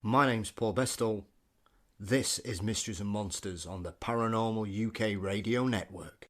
My name's Paul Bestall. This is Mysteries and Monsters on the Paranormal UK Radio Network.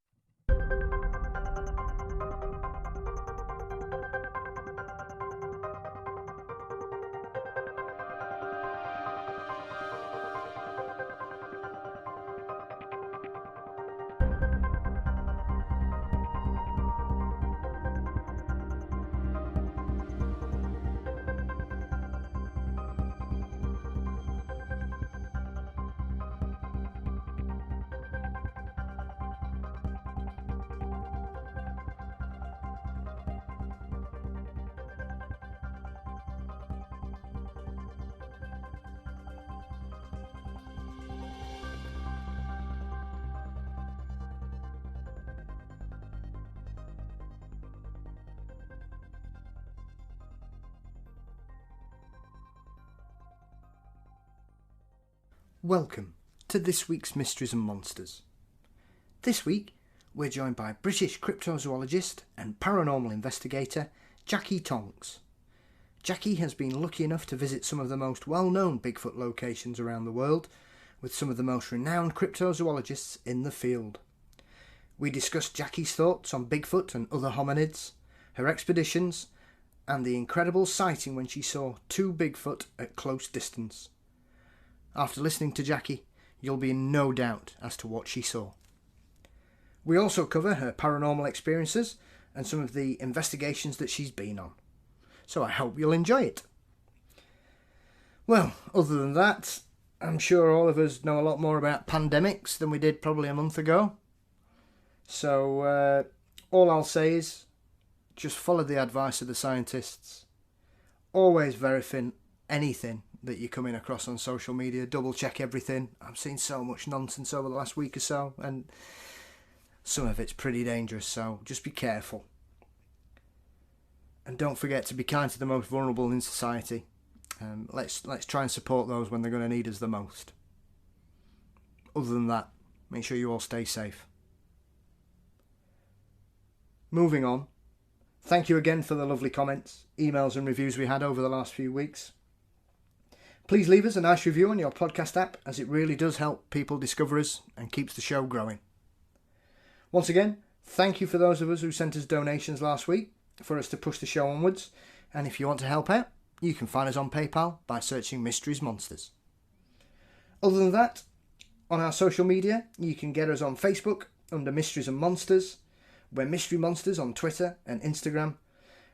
Welcome to this week's Mysteries and Monsters. This week, we're joined by British Cryptozoologist and Paranormal investigator Jackie Tonks. Jackie has been lucky enough to visit some of the most well-known Bigfoot locations around the world, with some of the most renowned cryptozoologists in the field. We discussed Jackie's thoughts on Bigfoot and other hominids, her expeditions, and the incredible sighting when she saw two Bigfoot at close distance. After listening to Jackie, you'll be in no doubt as to what she saw. We also cover her paranormal experiences and some of the investigations that she's been on. So I hope you'll enjoy it. Well, other than that, I'm sure all of us know a lot more about pandemics than we did probably a month ago. So all I'll say is just follow the advice of the scientists. Always verify anything that you're coming across on social media. Double check everything. I've seen so much nonsense over the last week or so, and some of it's pretty dangerous, so just be careful. And don't forget to be kind to the most vulnerable in society. Let's try and support those when they're going to need us the most. Other than that, make sure you all stay safe. Moving on, thank you again for the lovely comments, emails and reviews we had over the last few weeks. Please leave us a nice review on your podcast app, as it really does help people discover us and keeps the show growing. Once again, thank you for those of us who sent us donations last week for us to push the show onwards. And if you want to help out, you can find us on PayPal by searching Mysteries Monsters. Other than that, on our social media, you can get us on Facebook under Mysteries and Monsters. We're Mystery Monsters on Twitter and Instagram.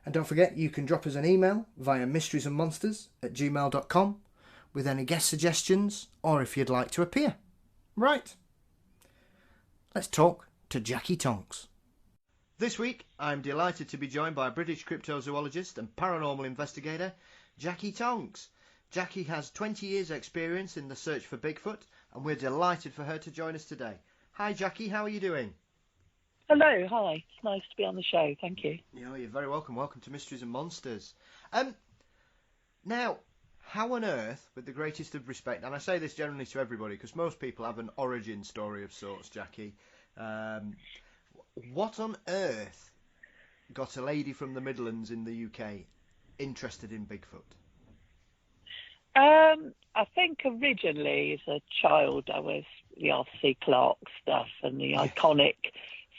And don't forget, you can drop us an email via mysteriesandmonsters@gmail.com with any guest suggestions, or if you'd like to appear. Right. Let's talk to Jackie Tonks. This week, I'm delighted to be joined by British cryptozoologist and paranormal investigator, Jackie Tonks. Jackie has 20 years' experience in the search for Bigfoot, and we're delighted for her to join us today. Hi, Jackie, how are you doing? Hello, hi. It's nice to be on the show, thank you. Yeah, you're very welcome. Welcome to Mysteries and Monsters. Now, how on earth, with the greatest of respect, and I say this generally to everybody because most people have an origin story of sorts, Jackie, what on earth got a lady from the Midlands in the UK interested in Bigfoot? I think originally as a child I was the Arthur C. Clarke stuff and the iconic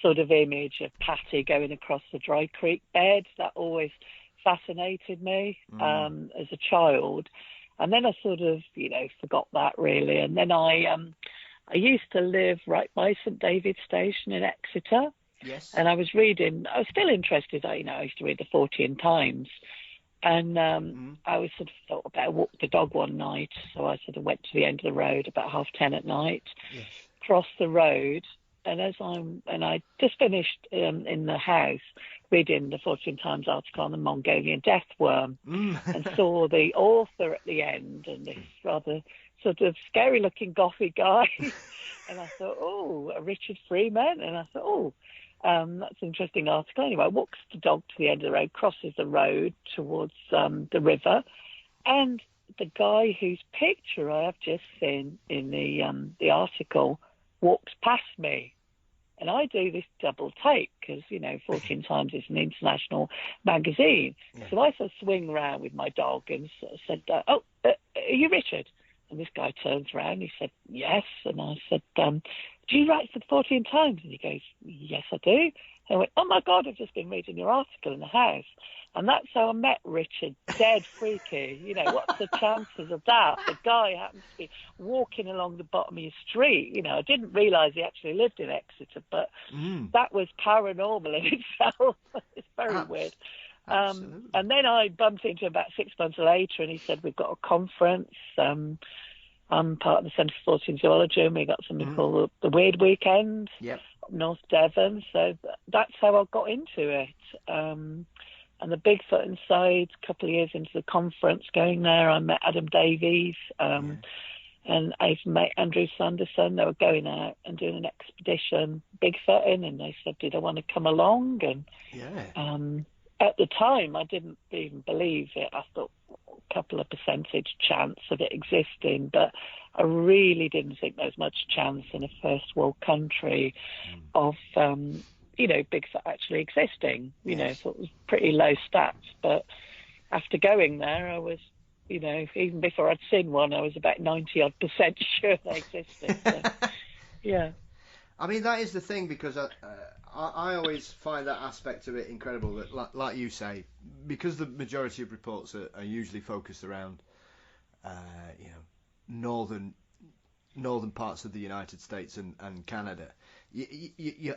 sort of image of Patty going across the Dry Creek bed. That always fascinated me as a child. And then I sort of, forgot that really. And then I used to live right by St David's Station in Exeter. Yes. And I was still interested, I used to read the Fortean Times. And I was sort of thought about walk the dog one night. So I sort of went to the end of the road about 10:30 at night, Yes. crossed the road. And I just finished in the house reading the Fortean Times article on the Mongolian death worm and saw the author at the end and this rather sort of scary looking gothy guy. And I thought, a Richard Freeman. And I thought, that's an interesting article. Anyway, walks the dog to the end of the road, crosses the road towards the river. And the guy whose picture I have just seen in the article walks past me. And I do this double take because, you know, Fortean Times is an international magazine. Yeah. So I sort of swing around with my dog and sort of said, are you Richard? And this guy turns around, he said, yes. And I said, do you write for the Fortean Times? And he goes, yes, I do. And I went, oh my God, I've just been reading your article in the house. And that's how I met Richard, dead freaky. You know, what's the chances of that? The guy happens to be walking along the bottom of your street. You know, I didn't realise he actually lived in Exeter, but that was paranormal in itself. It's very weird. And then I bumped into him about 6 months later, and he said, we've got a conference. I'm part of the Centre for Fortean Zoology, and we got something called the Weird Weekend up North Devon. So that's how I got into it. And the Bigfoot inside, a couple of years into the conference going there, I met Adam Davies and his mate Andrew Sanderson. They were going out and doing an expedition Bigfooting, and they said, did I want to come along? And at the time, I didn't even believe it. I thought a couple of percentage chance of it existing, but I really didn't think there was much chance in a first world country of you know, Bigfoot actually existing. You know, so it was pretty low stats. But after going there, I was, you know, even before I'd seen one, I was about 90-odd% sure they existed. So, yeah. I mean, that is the thing, because I always find that aspect of it incredible, that, like you say, because the majority of reports are usually focused around, you know, northern parts of the United States and Canada.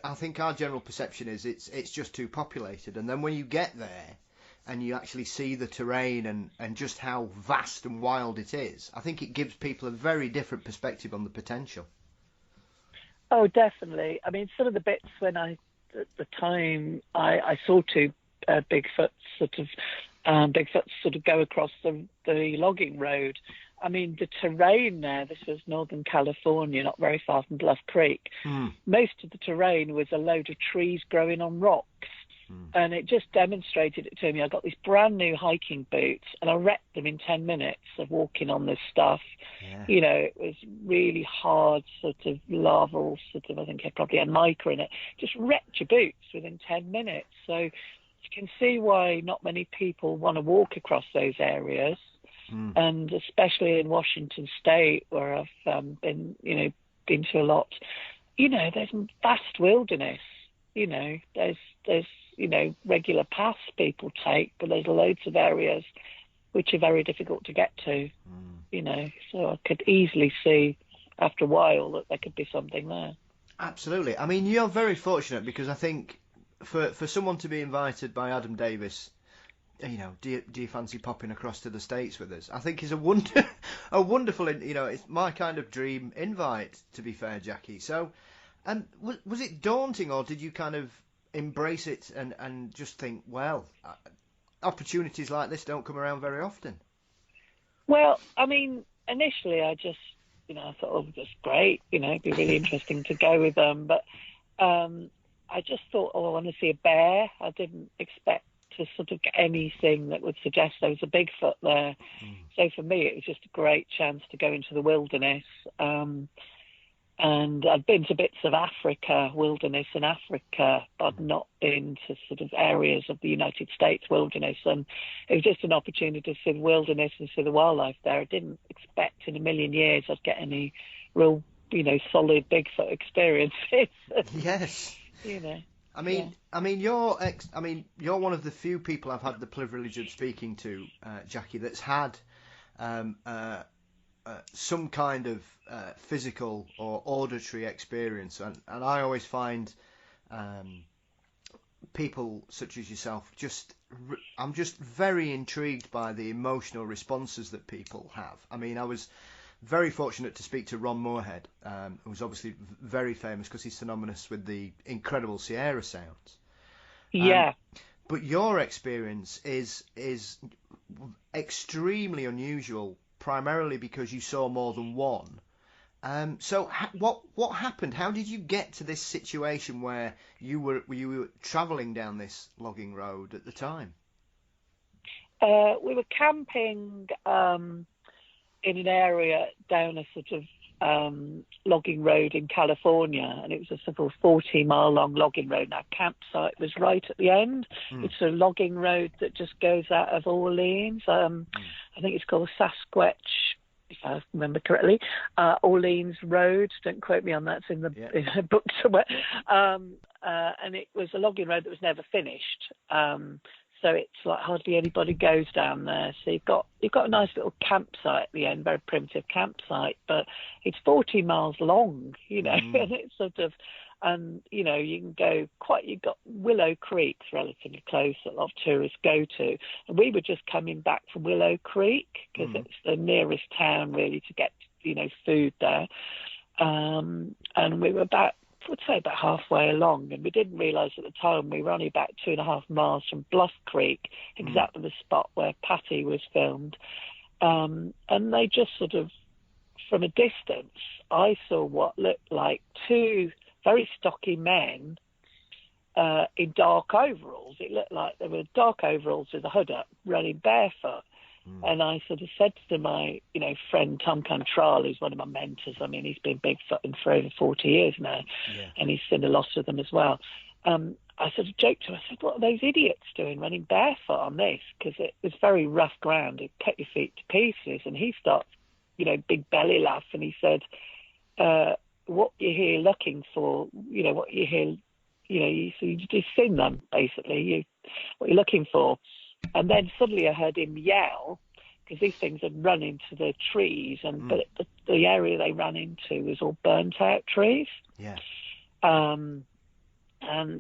I think our general perception is it's just too populated, and then when you get there and you actually see the terrain and just how vast and wild it is, I think it gives people a very different perspective on the potential. Oh, definitely. I mean, some of the bits when at the time I saw two Bigfoots sort of go across the logging road. I mean, the terrain there, this was Northern California, not very far from Bluff Creek. Most of the terrain was a load of trees growing on rocks. And it just demonstrated it to me. I got these brand new hiking boots and I wrecked them in 10 minutes of walking on this stuff. Yeah. You know, it was really hard, sort of larval, sort of, I think it probably had mica in it. Just wrecked your boots within 10 minutes. So you can see why not many people want to walk across those areas. And especially in Washington State, where I've been to a lot, you know, there's vast wilderness. You know, there's you know, regular paths people take, but there's loads of areas which are very difficult to get to. You know, so I could easily see after a while that there could be something there. Absolutely. I mean, you're very fortunate, because I think for someone to be invited by Adam Davis, you know, do you fancy popping across to the States with us? I think is a wonderful, you know, it's my kind of dream invite, to be fair, Jackie. So, and was it daunting, or did you kind of embrace it and just think, well, opportunities like this don't come around very often? Well, I mean, initially I just, you know, I thought, oh, that's great, you know, it'd be really interesting to go with them. But I just thought, oh, I want to see a bear. I didn't expect to sort of get anything that would suggest there was a Bigfoot there. So for me, it was just a great chance to go into the wilderness. And I'd been to bits of Africa, wilderness in Africa, but I'd not been to sort of areas of the United States wilderness. And it was just an opportunity to see the wilderness and see the wildlife there. I didn't expect in a million years I'd get any real, you know, solid Bigfoot experiences. Yes. You know. I mean, you're one of the few people I've had the privilege of speaking to, Jackie, that's had some kind of physical or auditory experience, and I always find people such as yourself I'm just very intrigued by the emotional responses that people have. I mean, I was very fortunate to speak to Ron Moorhead, who's obviously very famous because he's synonymous with the incredible Sierra sounds. Yeah. But your experience is extremely unusual, primarily because you saw more than one. So what happened? How did you get to this situation where you were travelling down this logging road at the time? We were camping in an area down a sort of logging road in California, and it was a sort of 40-mile long logging road. Our campsite was right at the end. It's a logging road that just goes out of Orleans. I think it's called Sasquatch, if I remember correctly. Orleans Road. Don't quote me on that. It's in the book somewhere. And it was a logging road that was never finished. So it's like hardly anybody goes down there. So you've got a nice little campsite at the end, very primitive campsite, but it's 40 miles long, and it's sort of, you can go you've got Willow Creek's relatively close that a lot of tourists go to. And we were just coming back from Willow Creek because it's the nearest town really to get, food there. And we were about halfway along, and we didn't realise at the time we were only about 2.5 miles from Bluff Creek, exactly the spot where Patty was filmed. And they just sort of, from a distance, I saw what looked like two very stocky men in dark overalls. It looked like they were dark overalls with a hood up, running barefoot. And I sort of said to my, friend Tom Cantrell, who's one of my mentors. I mean, he's been Bigfooting for over 40 years now, and he's seen a lot of them as well. I sort of joked to him. I said, "What are those idiots doing running barefoot on this?" Because it was very rough ground. It cut your feet to pieces. And he starts, big belly laugh, and he said, "What you're here looking for, what you're here, you just seen them basically. What you're looking for." And then suddenly I heard him yell, because these things had run into the trees, but the area they ran into was all burnt out trees. Yeah. And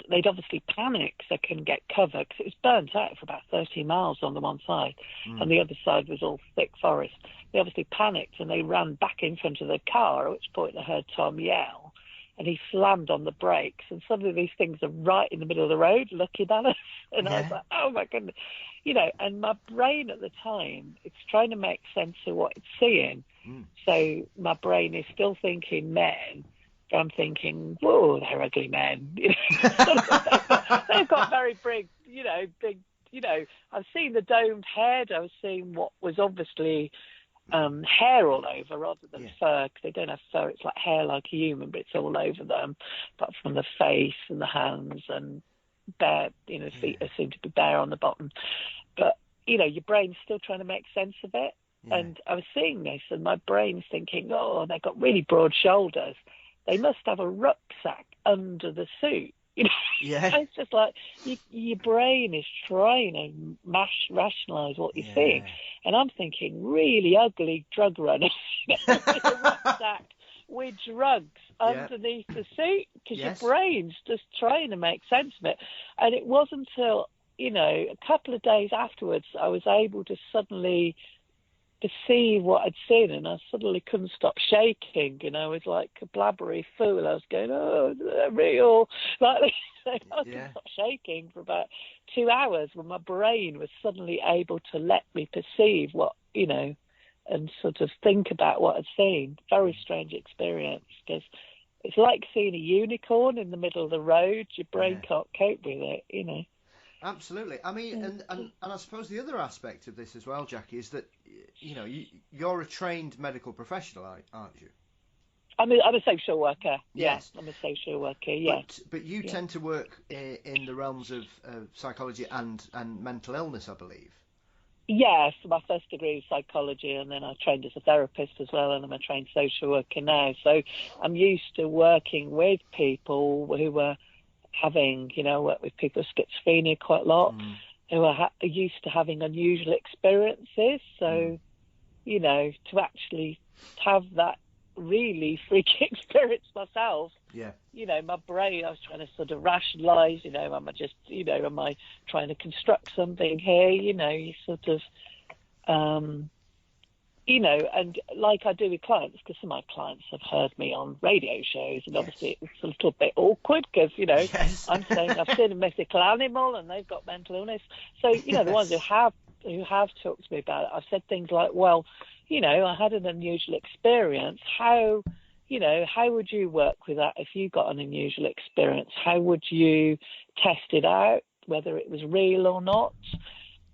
they'd obviously panicked they couldn't get cover, because it was burnt out for about 30 miles on the one side, and the other side was all thick forest. They obviously panicked, and they ran back in front of the car, at which point I heard Tom yell, and he slammed on the brakes, and suddenly these things are right in the middle of the road looking at us. And I was like, oh my goodness. And my brain at the time, it's trying to make sense of what it's seeing. So my brain is still thinking men, but I'm thinking, whoa, they're ugly men. They've got very big, I've seen the domed head. I was seeing what was obviously hair all over rather than fur, because they don't have fur. It's like hair like a human, but it's all over them, apart from the face and the hands and bare, feet seem to be bare on the bottom. But, your brain's still trying to make sense of it. And I was seeing this, and my brain's thinking, oh, they've got really broad shoulders. They must have a rucksack under the suit. It's just like your brain is trying to rationalise what you're seeing. And I'm thinking really ugly drug runners with a rucksack with drugs underneath the suit, because your brain's just trying to make sense of it. And it wasn't until, a couple of days afterwards I was able to suddenly perceive what I'd seen, and I suddenly couldn't stop shaking, I was like a blabbery fool. I was going, oh, they're real, like I couldn't stop shaking for about 2 hours, when my brain was suddenly able to let me perceive what, and sort of think about what I'd seen. Very strange experience, because it's like seeing a unicorn in the middle of the road. Your brain can't cope with it, Absolutely. I mean, and I suppose the other aspect of this as well, Jackie, is that, you're a trained medical professional, aren't you? I'm a social worker. Yes. I'm a social worker, yeah. But you tend to work in the realms of psychology and mental illness, I believe. Yes, my first degree was psychology, and then I trained as a therapist as well, and I'm a trained social worker now. So I'm used to working with people who were having, work with people with schizophrenia quite a lot, who are used to having unusual experiences. So, to actually have that really freaky experience myself, my brain, I was trying to sort of rationalise, am I just, am I trying to construct something here? You sort of, and like I do with clients, because some of my clients have heard me on radio shows, and obviously it's a little bit awkward because, I'm saying I've seen a mythical animal and they've got mental illness. So, the ones who have talked to me about it, I've said things like, well, I had an unusual experience. How would you work with that if you got an unusual experience? How would you test it out, whether it was real or not?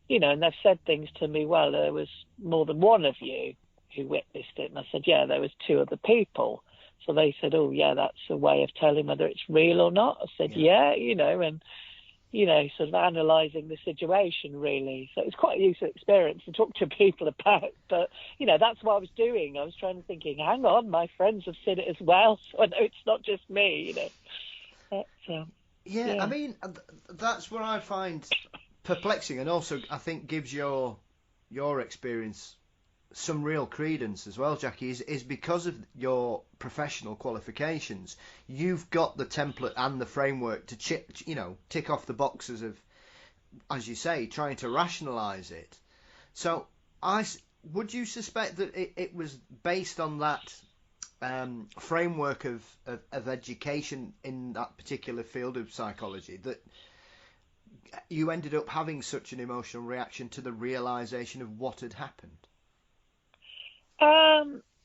And they've said things to me, well, there was more than one of you who witnessed it. And I said, yeah, there was two other people. So they said, oh, yeah, that's a way of telling whether it's real or not. I said, yeah, and, sort of analysing the situation, really. So it was quite a useful experience to talk to people about. But, that's what I was doing. I was thinking, hang on, my friends have seen it as well. So I know it's not just me, But, yeah, I mean, that's what I find perplexing, and also I think gives your experience some real credence as well, Jackie, is because of your professional qualifications. You've got the template and the framework to tick off the boxes of, as you say, trying to rationalise it. So would you suspect that it was based on that framework of education in that particular field of psychology that you ended up having such an emotional reaction to the realisation of what had happened?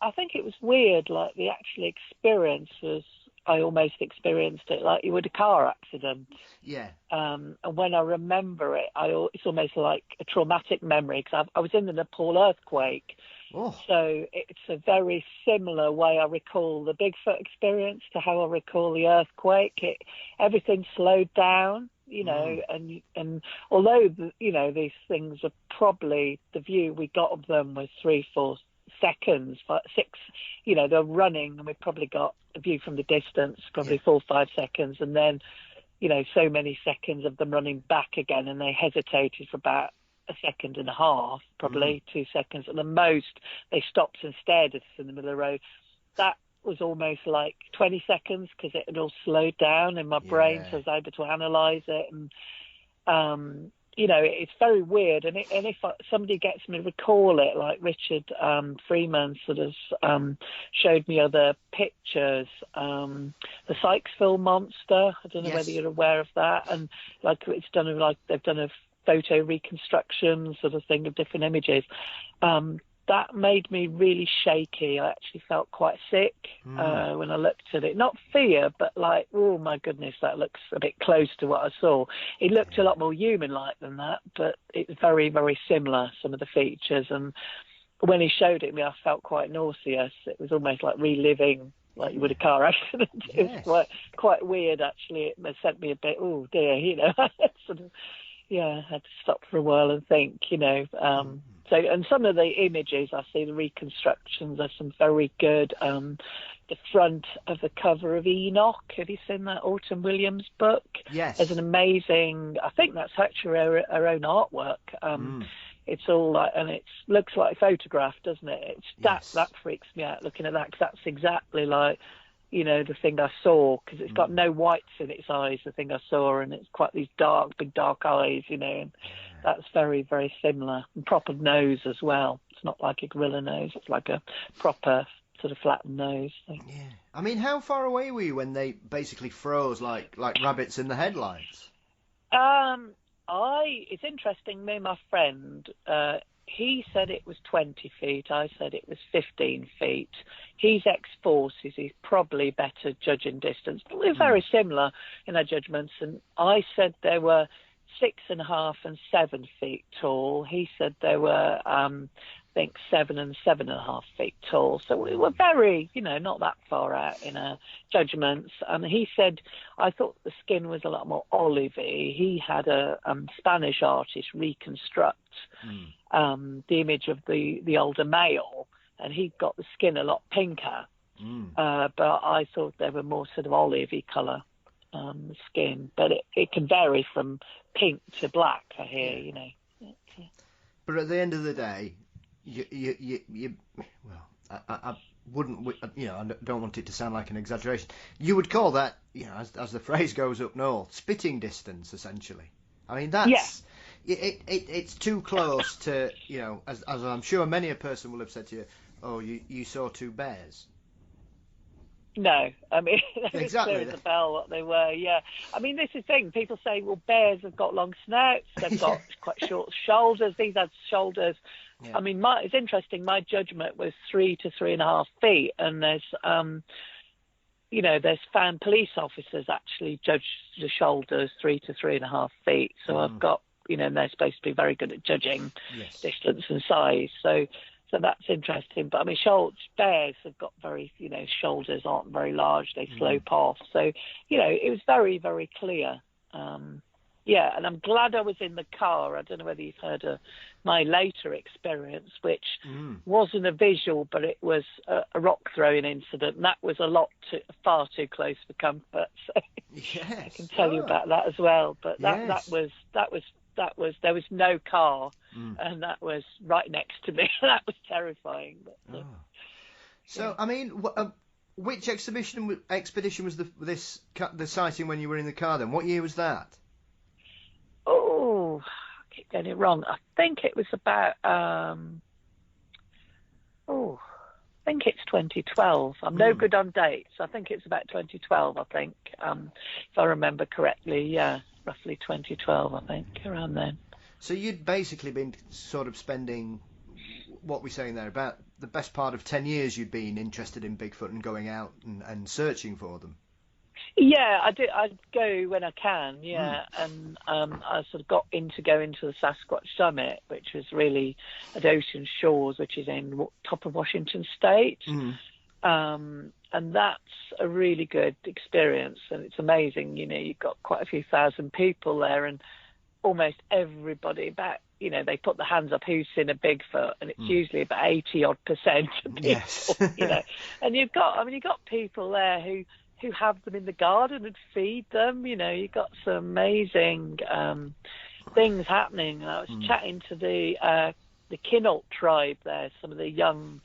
I think it was weird, like the actual experience was, I almost experienced it like you would a car accident. Yeah. And when I remember it, it's almost like a traumatic memory, because I was in the Nepal earthquake. Oh. So it's a very similar way I recall the Bigfoot experience to how I recall the earthquake. Everything slowed down, and although, these things are probably, the view we got of them was 3-4 seconds, 6, they're running, and we probably got a view from the distance, probably 4-5 seconds, and then, so many seconds of them running back again, and they hesitated for about a second and a half, probably 2 seconds at the most. They stopped and stared at us in the middle of the road. That was almost like 20 seconds, because it had all slowed down in my brain, so I was able to analyse it. And it's very weird. And if somebody gets me to recall it, like Richard Freeman sort of showed me other pictures, the Sykesville monster. I don't know whether you're aware of that. And like they've done a photo reconstruction sort of thing of different images. That made me really shaky. I actually felt quite sick when I looked at it. Not fear, but like, oh my goodness, that looks a bit close to what I saw. It looked a lot more human-like than that, but it's very, very similar, some of the features. And when he showed it to me, I felt quite nauseous. It was almost like reliving, like you would a car accident. It was quite weird, actually. It sent me a bit, oh dear, sort of. Yeah, I had to stop for a while and think, So, and some of the images I see, the reconstructions, are some very good. The front of the cover of Enoch, have you seen that Autumn Williams book? Yes. There's an amazing, I think that's actually her own artwork. It's all like, and it looks like a photograph, doesn't it? That freaks me out looking at that, because that's exactly like, the thing I saw, because it's got no whites in its eyes, the thing I saw, and it's quite these big dark eyes, and that's very, very similar. And proper nose as well. It's not like a gorilla nose, it's like a proper sort of flattened nose. So. Yeah. I mean, how far away were you when they basically froze like rabbits in the headlights? It's interesting, me and my friend, he said it was 20 feet. I said it was 15 feet. He's ex-forces. He's probably better judging distance. But we're very similar in our judgments. And I said they were 6.5 and 7 feet tall. He said they were, I think, 7 and 7.5 feet tall. So we were very, not that far out in our judgments. And he said, I thought the skin was a lot more olivey. He had a Spanish artist reconstruct the image of the older male, and he got the skin a lot pinker. But I thought they were more sort of olivey colour skin. But it can vary from pink to black, I hear, But at the end of the day, I wouldn't, I don't want it to sound like an exaggeration. You would call that, as the phrase goes up north, spitting distance, essentially. I mean, that's it's too close to, as I'm sure many a person will have said to you, oh, you saw two bears. No, I mean, exactly. Clear as a bell what they were, I mean, this is the thing. People say, well, bears have got long snouts, they've got quite short shoulders. These had shoulders. Yeah. I mean, it's interesting. My judgment was 3 to 3.5 feet, and there's, there's found police officers actually judge the shoulders 3 to 3.5 feet. So I've got, and they're supposed to be very good at judging distance and size. So So that's interesting. But I mean, bears have got very, shoulders aren't very large. They slope off. So, it was very, very clear. Yeah, and I'm glad I was in the car. I don't know whether you've heard of my later experience, which wasn't a visual, but it was a rock throwing incident. And that was far too close for comfort. So yes. I can tell you about that as well. But that was there was no car, and that was right next to me. That was terrifying. But, So, I mean, which expedition was the sighting when you were in the car then? What year was that? Oh, I keep getting it wrong. I think it was about, I think it's 2012. I'm no good on dates. I think it's about 2012, I think, if I remember correctly. Yeah, roughly 2012, I think, around then. So you'd basically been sort of spending, what we're saying there, about the best part of 10 years you'd been interested in Bigfoot and going out and searching for them. Yeah, I do. I go when I can. Yeah, and I sort of got going to the Sasquatch Summit, which was really at Ocean Shores, which is in top of Washington State, and that's a really good experience. And it's amazing. You've got quite a few thousand people there, and almost everybody they put the hands up who's seen a Bigfoot, and it's usually about 80% of people. Yes. And you've got people there who have them in the garden and feed them. You've got some amazing things happening. I was chatting to the Kinnault tribe there, some of the young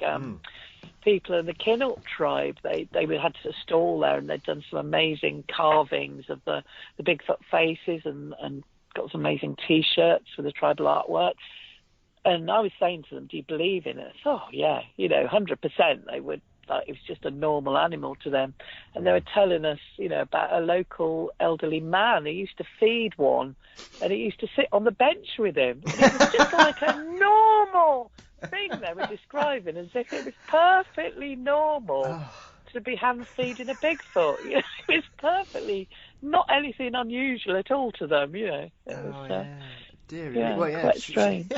people in the Kinnault tribe. They had a stall there, and they'd done some amazing carvings of the Bigfoot faces and got some amazing T-shirts with the tribal artwork. And I was saying to them, do you believe in it? Oh, yeah, 100% they would. Like, it was just a normal animal to them. And they were telling us, about a local elderly man who used to feed one, and he used to sit on the bench with him. And it was just like a normal thing they were describing, as if it was perfectly normal to be hand feeding a Bigfoot. It was perfectly not anything unusual at all to them. It was, Dear, well, quite strange.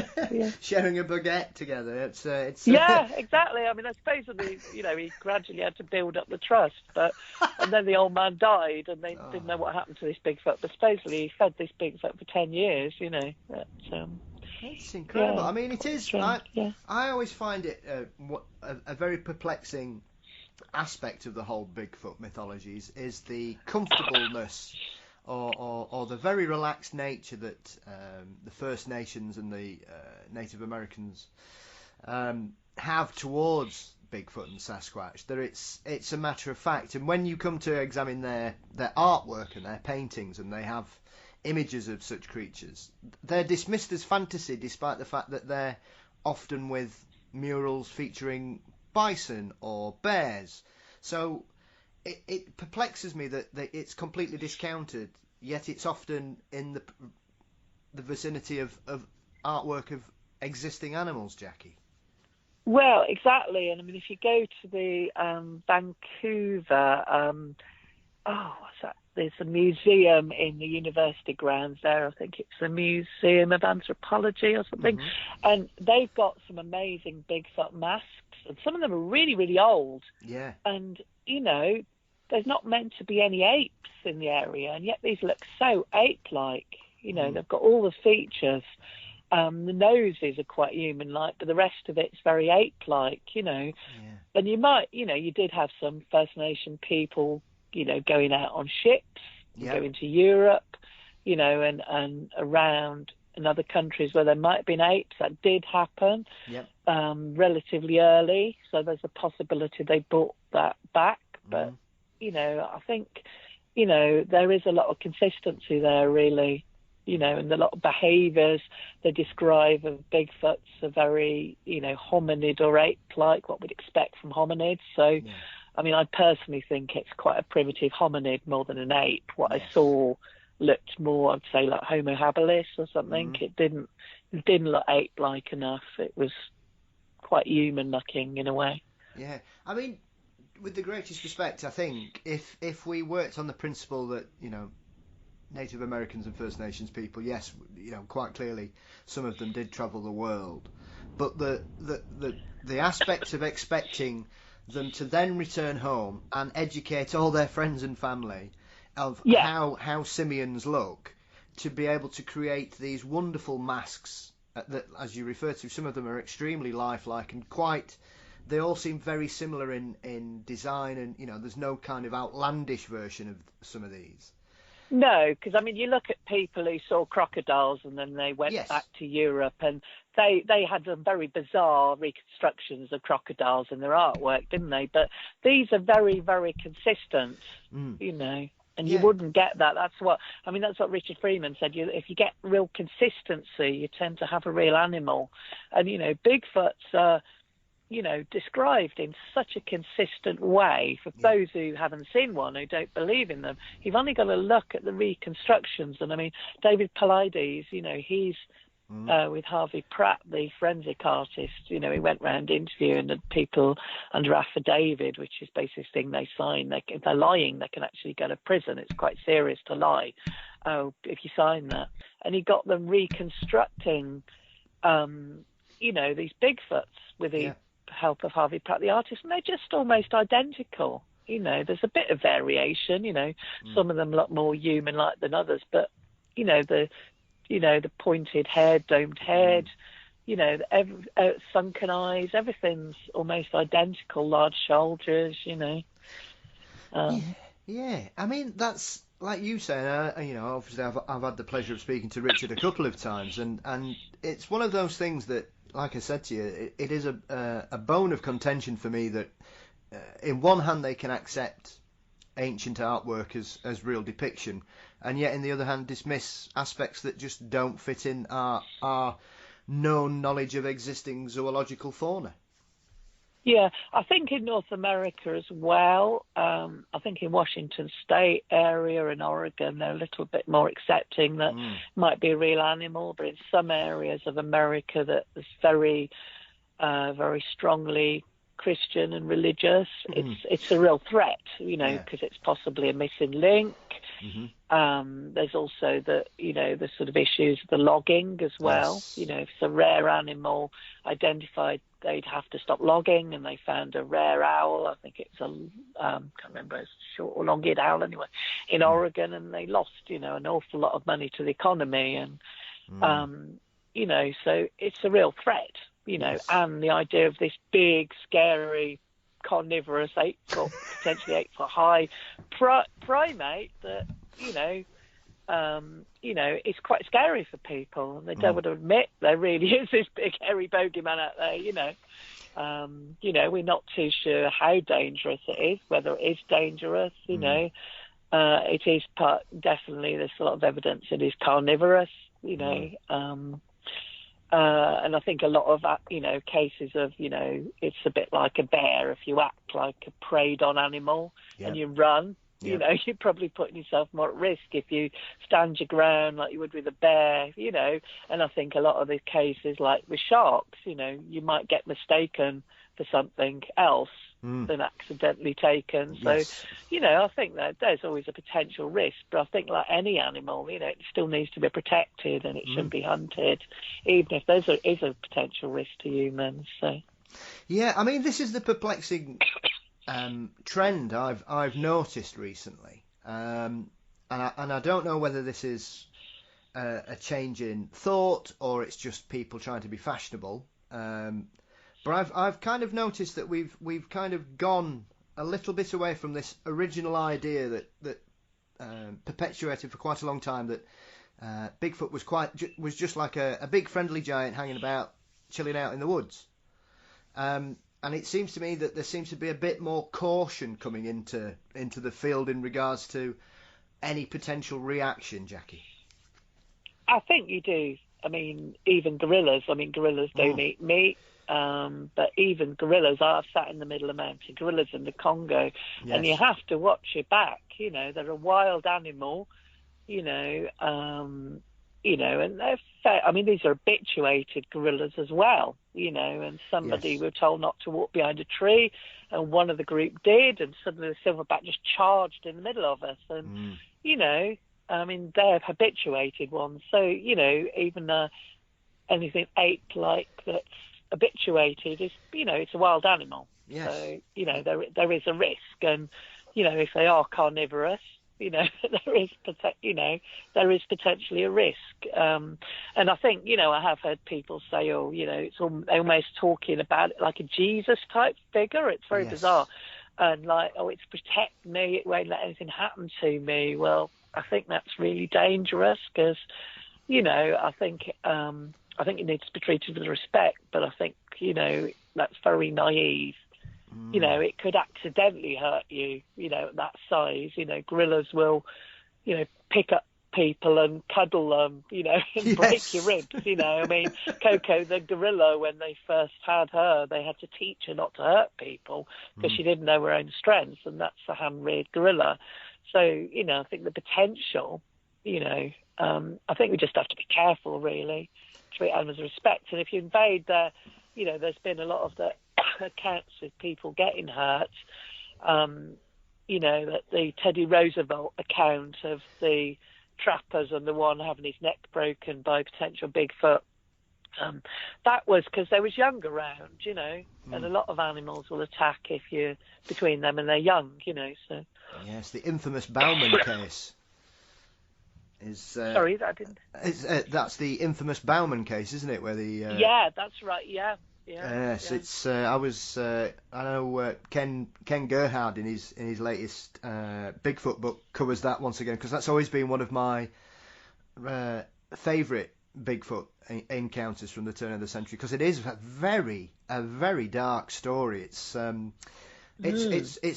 Sharing a baguette together. It's yeah, exactly. I mean, I suppose he gradually had to build up the trust, and then the old man died, and they didn't know what happened to this Bigfoot. But supposedly he fed this Bigfoot for 10 years. It's incredible. I mean, it is. I always find it a very perplexing aspect of the whole Bigfoot mythology is the comfortableness. Or the very relaxed nature that the First Nations and the Native Americans have towards Bigfoot and Sasquatch, that it's a matter of fact. And when you come to examine their artwork and their paintings, and they have images of such creatures, they're dismissed as fantasy, despite the fact that they're often with murals featuring bison or bears. So it perplexes me that it's completely discounted, yet it's often in the vicinity of artwork of existing animals, Jackie. Well, exactly. And I mean, if you go to the Vancouver, what's that? There's a museum in the university grounds there. I think it's the Museum of Anthropology or something. And they've got some amazing Bigfoot masks, and some of them are really, really old. Yeah. And, there's not meant to be any apes in the area, and yet these look so ape-like. They've got all the features. The noses are quite human-like, but the rest of it's very ape-like, And you might, you did have some First Nation people, going out on ships, going to Europe, and around in other countries where there might have been apes. That did happen relatively early, so there's a possibility they brought that back, but I think, there is a lot of consistency there, really, and a lot of behaviours they describe of Bigfoots are very, hominid or ape-like, what we'd expect from hominids. So, I mean, I personally think it's quite a primitive hominid more than an ape. What I saw looked more, I'd say, like Homo habilis or something. It didn't look ape-like enough. It was quite human-looking in a way. Yeah, I mean, with the greatest respect, I think if we worked on the principle that Native Americans and First Nations people, yes, quite clearly some of them did travel the world, but the aspect of expecting them to then return home and educate all their friends and family of how simians look, to be able to create these wonderful masks that, as you refer to, some of them are extremely lifelike and they all seem very similar in design, and there's no kind of outlandish version of some of these. No, because I mean, you look at people who saw crocodiles and then they went back to Europe, and they had some very bizarre reconstructions of crocodiles in their artwork, didn't they? But these are very, very consistent, and you wouldn't get that. That's what Richard Freeman said. If you get real consistency, you tend to have a real animal. And, Bigfoots are, described in such a consistent way. For those who haven't seen one, who don't believe in them, you've only got to look at the reconstructions. And I mean, David Paulides, he's with Harvey Pratt, the forensic artist. He went round interviewing the people under affidavit, which is basically this thing they sign. If they're lying, they can actually go to prison. It's quite serious to lie if you sign that. And he got them reconstructing, these Bigfoots with the help of Harvey Pratt, the artist, and they're just almost identical. There's a bit of variation. Some of them look more human-like than others, but the pointed head, domed head, sunken eyes, everything's almost identical. Large shoulders, Yeah, I mean, that's like you say. Obviously, I've had the pleasure of speaking to Richard a couple of times, and it's one of those things that, like I said to you, it is a bone of contention for me that, in one hand, they can accept ancient artwork as real depiction, and yet, in the other hand, dismiss aspects that just don't fit in our known knowledge of existing zoological fauna. Yeah, I think in North America as well. I think in Washington State area and Oregon, they're a little bit more accepting that might be a real animal, but in some areas of America that is very, very strongly Christian and religious, it's a real threat, because it's possibly a missing link. There's also the sort of issues of the logging as well. If it's a rare animal identified, they'd have to stop logging, and they found a rare owl. I think it's can't remember, it's a short or long-eared owl anyway, in Oregon, and they lost, an awful lot of money to the economy, and so it's a real threat, and the idea of this big, scary, carnivorous 8-foot, potentially 8-foot high primate that, it's quite scary for people, and they don't want to admit there really is this big hairy bogeyman out there. We're not too sure how dangerous it is, whether it is dangerous. It is definitely, there's a lot of evidence it is carnivorous. And I think a lot of cases of it's a bit like a bear. If you act like a preyed on animal and you run, you're probably putting yourself more at risk if you stand your ground like you would with a bear, And I think a lot of the cases, like with sharks, you might get mistaken for something else than accidentally taken. So, I think that there's always a potential risk, but I think like any animal, it still needs to be protected, and it shouldn't be hunted, even if there is a potential risk to humans. So, yeah, I mean, this is the perplexing trend I've noticed recently, and I don't know whether this is a change in thought or it's just people trying to be fashionable. But I've kind of noticed that we've kind of gone a little bit away from this original idea that perpetuated for quite a long time, that Bigfoot was just like a big friendly giant hanging about, chilling out in the woods. And it seems to me that there seems to be a bit more caution coming into the field in regards to any potential reaction, Jackie. I think you do. I mean, even gorillas. Gorillas don't eat meat. But even gorillas, I've sat in the middle of mountain gorillas in the Congo, and you have to watch your back. They're a wild animal, and they're these are habituated gorillas as well, and somebody we were told not to walk behind a tree, and one of the group did, and suddenly the silverback just charged in the middle of us, and, they're habituated ones. So, even anything ape-like that's habituated is, it's a wild animal. Yes. So, there is a risk. And, if they are carnivorous, there is potentially a risk. And I think, I have heard people say, it's almost talking about it like a Jesus type figure. It's very bizarre. And like, it's protect me, it won't let anything happen to me. Well, I think that's really dangerous because, I think it needs to be treated with respect, but I think, that's very naive. It could accidentally hurt you, at that size. Gorillas will, pick up people and cuddle them, and break your ribs, I mean, Coco, the gorilla, when they first had her, they had to teach her not to hurt people because she didn't know her own strengths, and that's a hand-reared gorilla. So, I think the potential, I think we just have to be careful, really, treat animals with respect. And if you invade their, there's been a lot of the accounts of people getting hurt, that the Teddy Roosevelt account of the trappers and the one having his neck broken by potential Bigfoot, that was because there was young around, and a lot of animals will attack if you're between them and they're young, so. Yes, the infamous Bauman case. Sorry, that didn't. That's the infamous Bauman case, isn't it? Where the yeah, that's right. Yeah. Yes, it's. I know Ken Gerhard in his latest Bigfoot book covers that once again, because that's always been one of my favourite Bigfoot encounters from the turn of the century, because it is a very dark story. It's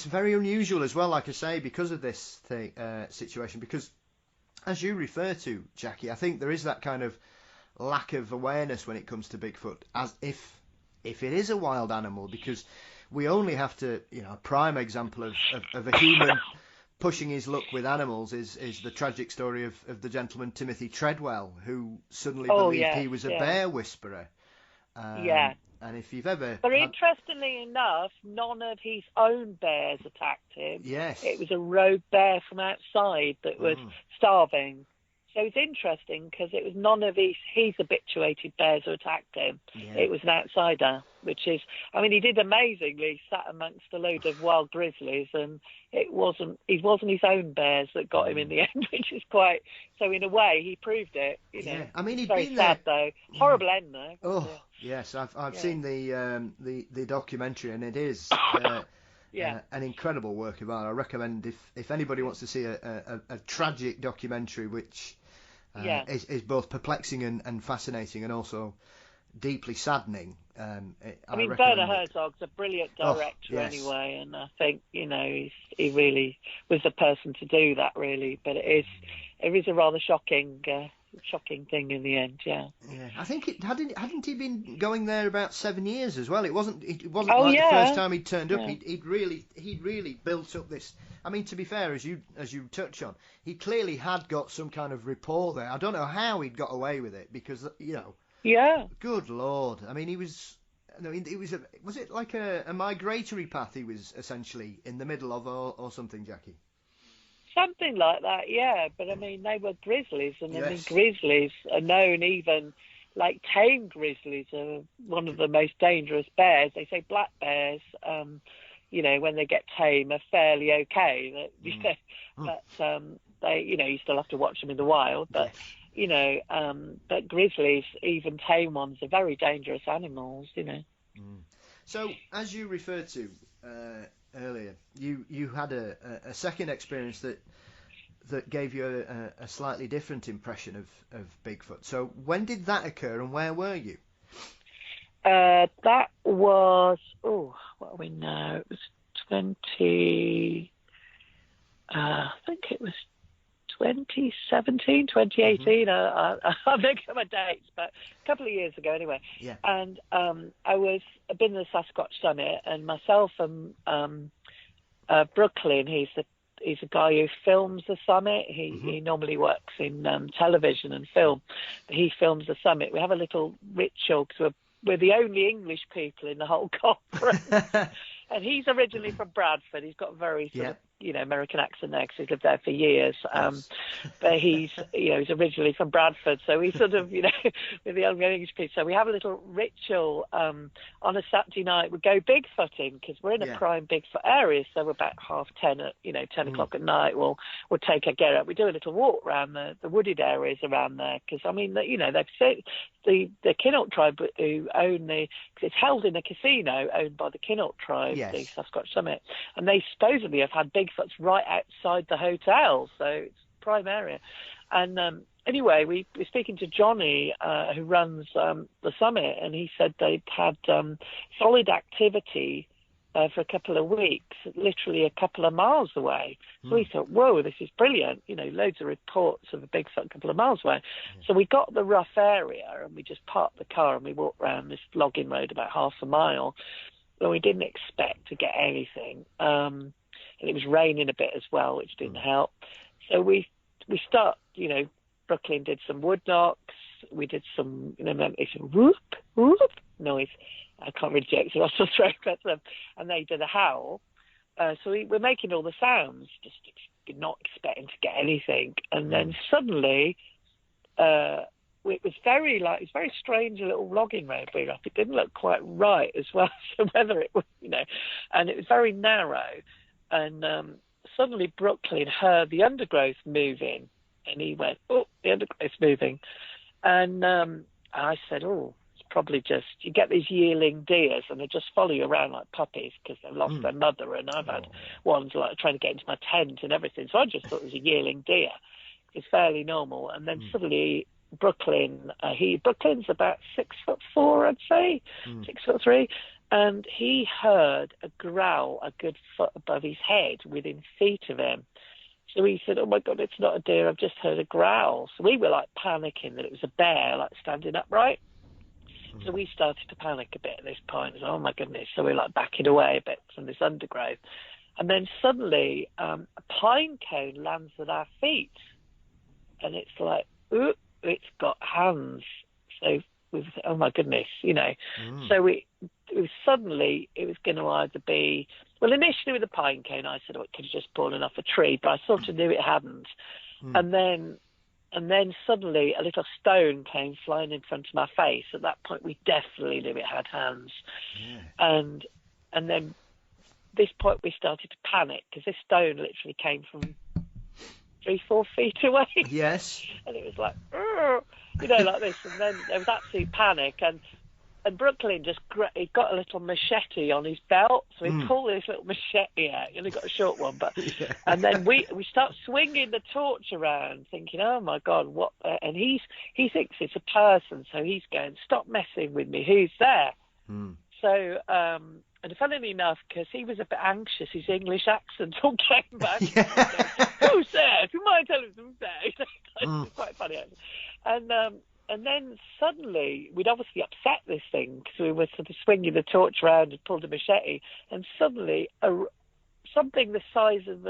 very unusual as well, like I say, because of this situation. Because as you refer to, Jackie, I think there is that kind of lack of awareness when it comes to Bigfoot, as if it is a wild animal, because we only have to, a prime example of a human pushing his luck with animals is the tragic story of the gentleman Timothy Treadwell, who suddenly believed he was a bear whisperer. And if you've ever... But interestingly enough, none of his own bears attacked him. Yes. It was a rogue bear from outside that was starving. So it's interesting because it was none of his habituated bears who attacked him. Yeah. It was an outsider, which is, he did amazingly, sat amongst a load of wild grizzlies, and it wasn't his own bears that got him in the end, which is quite, so in a way he proved it, Yeah, he'd very been sad there. Though. Horrible end though. Oh, yes, I've seen the documentary, and it is an incredible work of art. I recommend if anybody wants to see a tragic documentary which is both perplexing and fascinating, and also deeply saddening. Werner Herzog's a brilliant director anyway, and I think he really was the person to do that, really. But it is a rather shocking thing in the end. Yeah. I think hadn't he been going there about 7 years as well? It wasn't like the first time he'd turned up. He'd really built up this. To be fair, as you touch on, he clearly had got some kind of rapport there. I don't know how he'd got away with it, because Yeah. Good Lord. He was. Was it like a migratory path he was essentially in the middle of, or something, Jackie? Something like that, yeah. But they were grizzlies, and grizzlies are known, even like tame grizzlies are one of the most dangerous bears. They say black bears, when they get tame, are fairly okay. But they, you still have to watch them in the wild. But but grizzlies, even tame ones, are very dangerous animals. So, as you referred to earlier, you had a second experience that gave you a slightly different impression of Bigfoot. So, when did that occur, and where were you? That was what are we now? It was 20. I think it was 2017, 2018. I'm making up my dates, but a couple of years ago anyway. Yeah. And I've been to the Sasquatch Summit, and myself and Brooklyn, he's a guy who films the summit. He normally works in television and film, but he films the summit. We have a little ritual because we're the only English people in the whole conference. And he's originally from Bradford. He's got a very sort of American accent there because he's lived there for years. Yes. But he's originally from Bradford, so we sort of, with the young English people. So we have a little ritual on a Saturday night. We go Bigfooting because we're in a prime Bigfoot area. So we're about 10:30 at 10 o'clock at night. We'll take our gear up. We do a little walk around the wooded areas around there because they've said the Kinnault tribe who own cause it's held in a casino owned by the Kinnault tribe, the Sasquatch Summit, and they supposedly have had Bigfoots right outside the hotel, so it's prime area. And anyway, we were speaking to Johnny, who runs the summit, and he said they'd had solid activity for a couple of weeks, literally a couple of miles away. So we thought, whoa, this is brilliant. Loads of reports of a Bigfoot a couple of miles away. So we got the rough area and we just parked the car and we walked around this logging road about half a mile. And we didn't expect to get anything. And it was raining a bit as well, which didn't help. So we start, Brooklyn did some wood knocks. We did some, some whoop, whoop noise. I can't really do it, so I was throat at them. And they did a howl. So we're making all the sounds, just not expecting to get anything. And then suddenly, it was very strange, a little logging road we were up. It didn't look quite right as well. So whether it was, and it was very narrow. And suddenly Brooklyn heard the undergrowth moving. And he went, oh, the undergrowth's moving. And I said, oh, probably just, you get these yearling deers and they just follow you around like puppies because they've lost their mother, and I've had ones like trying to get into my tent and everything, so I just thought it was a yearling deer. It's fairly normal. And then suddenly Brooklyn's about 6'4", I'd say, 6'3", and he heard a growl a good foot above his head within feet of him. So he said, oh my God, it's not a deer, I've just heard a growl. So we were like panicking that it was a bear, like standing upright. So we started to panic a bit at this point. Oh my goodness. So we're like backing away a bit from this undergrowth. And then suddenly a pine cone lands at our feet. And it's like, ooh, it's got hands. So we said, oh my goodness, So it was going to either be, well, initially with the pine cone, I said, oh, it could have just fallen off a tree, but I sort of knew it hadn't. And then suddenly a little stone came flying in front of my face. At that point, we definitely knew it had hands. Yeah. And then this point, we started to panic because this stone literally came from 3-4 feet away. Yes. And it was like, like this. And then there was absolute panic. And Brooklyn he got a little machete on his belt, so he pulled this little machete out. He only got a short one, but and then we start swinging the torch around, thinking, oh my God, what? And he thinks it's a person, so he's going, stop messing with me. Who's there? So and funnily enough, because he was a bit anxious, his English accent all came back. Who's there? If you mind telling us who's there? It's quite funny, actually. And then suddenly, we'd obviously upset this thing because we were sort of swinging the torch around and pulled a machete. And suddenly, something the size of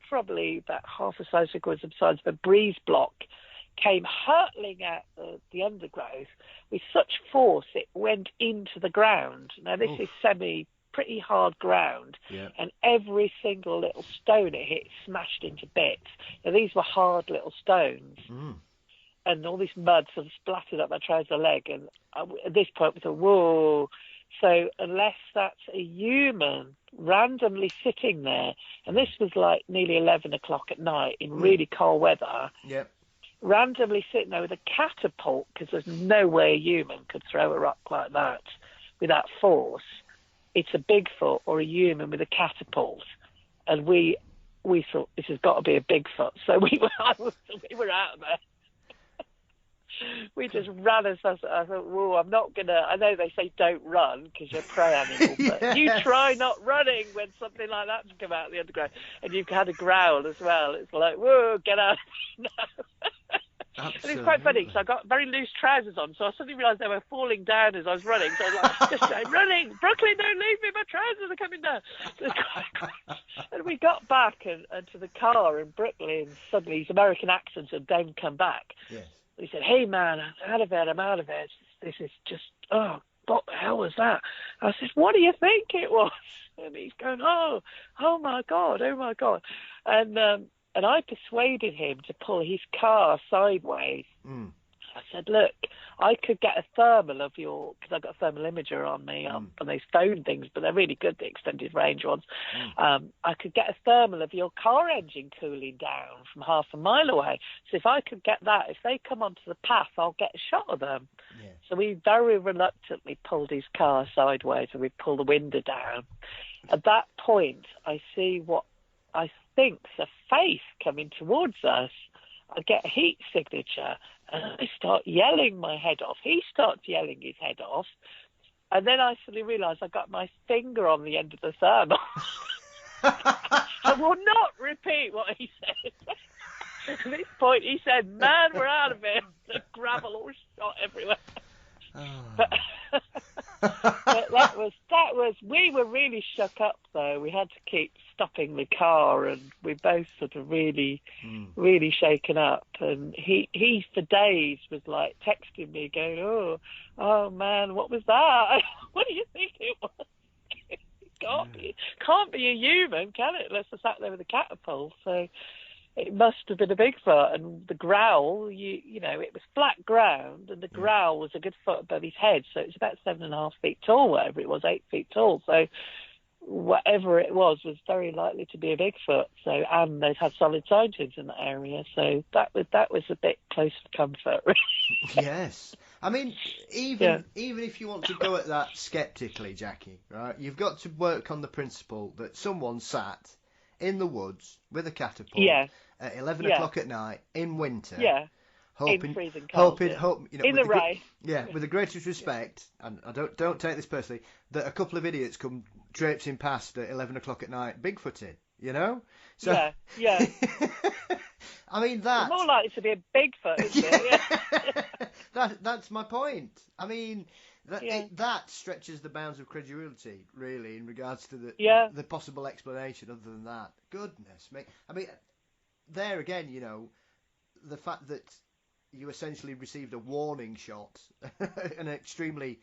probably about half the size, the size of a breeze block, came hurtling at the undergrowth with such force it went into the ground. Now, this is pretty hard ground, and every single little stone it hit smashed into bits. Now, these were hard little stones. And all this mud sort of splattered up my trouser leg. And at this point, we thought, whoa. So unless that's a human randomly sitting there, and this was like nearly 11 o'clock at night in really cold weather, randomly sitting there with a catapult, because there's no way a human could throw a rock like that with that force. It's a Bigfoot or a human with a catapult. And we thought, this has got to be a Bigfoot. So we were out of there. We just ran as fast. I thought, whoa, I'm not going to... I know they say don't run because you're a prey animal, but you try not running when something like that's come out of the underground. And you've had a growl as well. It's like, whoa, get out. And it's quite funny because I got very loose trousers on, so I suddenly realised they were falling down as I was running. So I was like, just going, running! Brooklyn, don't leave me! My trousers are coming down! So it's quite... And we got back and to the car in Brooklyn, suddenly his American accent had then come back. Yes. He said, hey, man, I'm out of it. This is just, oh, what the hell was that? I said, what do you think it was? And he's going, oh my God. And I persuaded him to pull his car sideways. I said, look, I could get a thermal of because I've got a thermal imager on me, on those phone things, but they're really good, the extended range ones. I could get a thermal of your car engine cooling down from half a mile away. So if I could get that, if they come onto the path, I'll get a shot of them. Yeah. So we very reluctantly pulled his car sideways and we pulled the window down. At that point, I see what I think's a face coming towards us. I get a heat signature and I start yelling my head off. He starts yelling his head off. And then I suddenly realise I got my finger on the end of the thermal. I will not repeat what he said. At this point, he said, man, we're out of here. The gravel all shot everywhere. But that was, we were really shook up though. We had to keep stopping the car and we both sort of really shaken up. And he for days was like texting me going, oh man, what was that? What do you think it was? It can't be a human, can it? Unless I sat there with a catapult. So it must have been a Bigfoot, and the growl, you know, it was flat ground, and the growl was a good foot above his head, so it was about 7.5 feet tall, whatever it was, 8 feet tall. So whatever it was very likely to be a Bigfoot. So, and they'd had solid sightings in the area, so that was a bit close for comfort. Yes, I mean, even if you want to go at that skeptically, Jackie, right? You've got to work on the principle that someone sat in the woods with a catapult at 11 o'clock at night in winter, hoping, in freezing cold, you know, in the rain. With the greatest respect, and I don't take this personally, that a couple of idiots come traipsing past at 11 o'clock at night, Bigfooting, you know? So, I mean, that's more likely to be a Bigfoot, isn't it? That's my point. I mean, that stretches the bounds of credulity, really, in regards to the possible explanation. Other than that, goodness me. I mean, there again, you know, the fact that you essentially received a warning shot, an extremely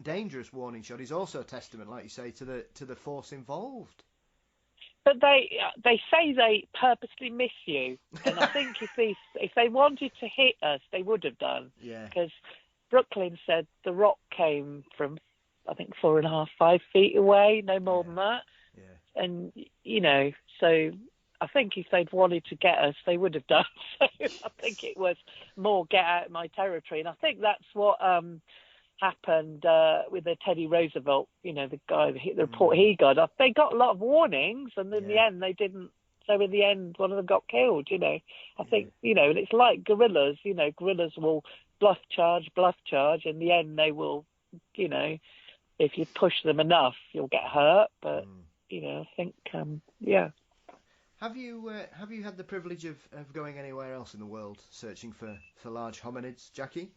dangerous warning shot, is also a testament, like you say, to the force involved. But they say they purposely miss you, and I think if they wanted to hit us, they would have done. Yeah. Because Brooklyn said the rock came from, I think, 4.5, 5 feet away, no more than that. Yeah. And you know, so I think if they'd wanted to get us, they would have done. So I think it was more get out of my territory, and I think that's what happened with the Teddy Roosevelt, you know, the guy, the report he got. They got a lot of warnings, and in the end, they didn't. So in the end, one of them got killed, you know. I think, you know, and it's like gorillas, you know, gorillas will bluff charge. In the end, they will, you know, if you push them enough, you'll get hurt. But, you know, I think, Have you had the privilege of going anywhere else in the world searching for large hominids, Jackie?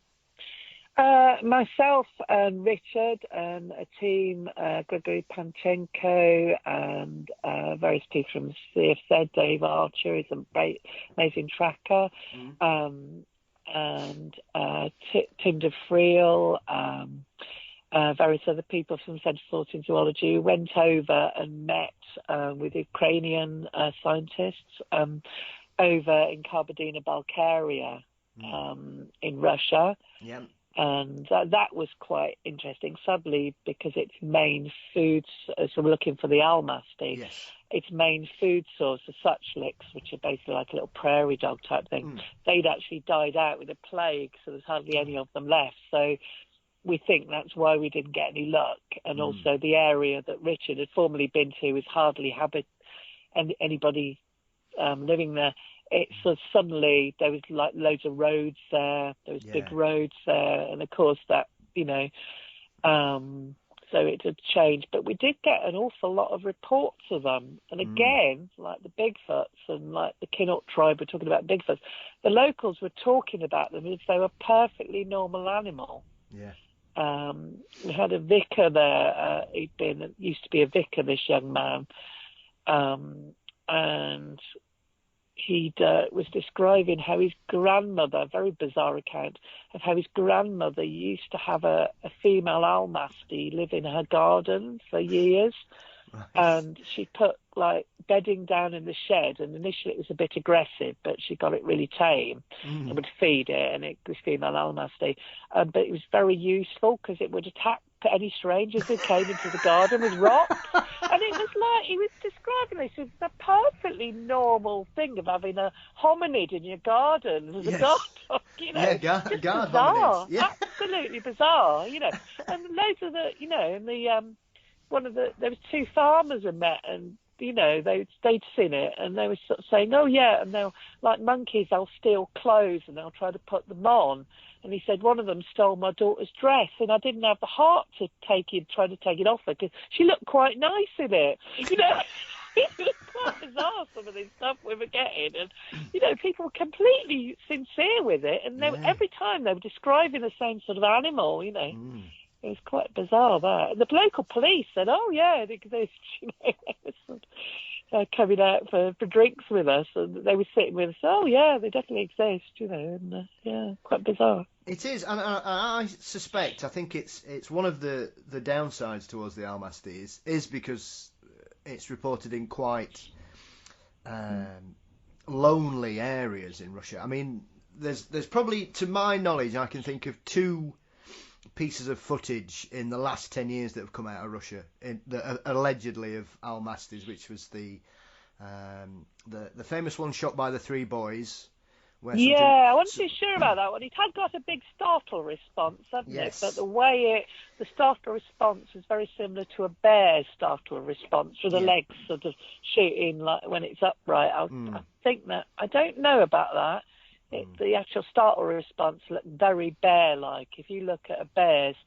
Myself and Richard and a team, Gregory Panchenko and various people from CFZ, Dave Archer is an amazing tracker, and Tim DeFriel, various other people from Centre for Fortean Zoology, went over and met with Ukrainian scientists over in Kabardino-Balkaria in Russia. Yeah. And that was quite interesting, sadly, because its main food, so we're looking for the Almasty, its main food source, the suchliks, which are basically like a little prairie dog type thing, they'd actually died out with a plague, so there's hardly any of them left. So we think that's why we didn't get any luck. And also the area that Richard had formerly been to was hardly anybody living there. It's so suddenly there was like loads of roads there. There was big roads there, and of course that, you know, so it had changed. But we did get an awful lot of reports of them. And again, like the Bigfoots and like the Kinnock tribe were talking about Bigfoots, the locals were talking about them as if they were a perfectly normal animal. Yeah. We had a vicar there. Used to be a vicar, this young man, and he was describing how his grandmother, a very bizarre account, of how his grandmother used to have a female Almasty live in her garden for years. Right. And she put like bedding down in the shed, and initially it was a bit aggressive, but she got it really tame and would feed it, and it was female Almasty. But it was very useful because it would attack any strangers who came into the garden with rocks. And it was like, he was describing this as a perfectly normal thing of having a hominid in your garden as a guard dog, you know. Yeah, just guard bizarre. hominids. Yeah. Absolutely bizarre, you know. And loads of the, you know, and there was two farmers I met, and you know they'd seen it, and they were sort of saying, oh yeah, and they'll, like monkeys, they'll steal clothes and they'll try to put them on. And he said one of them stole my daughter's dress, and I didn't have the heart to try to take it off her because she looked quite nice in it, you know. It was quite bizarre, some of this stuff we were getting, and you know, people were completely sincere with it, and every time they were describing the same sort of animal, you know. It was quite bizarre, that. And the local police said, oh, yeah, they you know, they were sort of, coming out for drinks with us, and they were sitting with us, oh, yeah, they definitely exist, you know, and, yeah, quite bizarre. It is, and I suspect, I think it's one of the downsides towards the Almasty is because it's reported in quite lonely areas in Russia. I mean, there's probably, to my knowledge, I can think of 2 pieces of footage in the last 10 years that have come out of Russia, allegedly of Almasties, which was the famous one shot by the 3 boys. I wasn't too sure about that one. It had got a big startle response, hadn't it? But the startle response is very similar to a bear's startle response, with the legs sort of shooting like when it's upright. I think that, I don't know about that. The actual startle response looked very bear-like. If you look at a bear's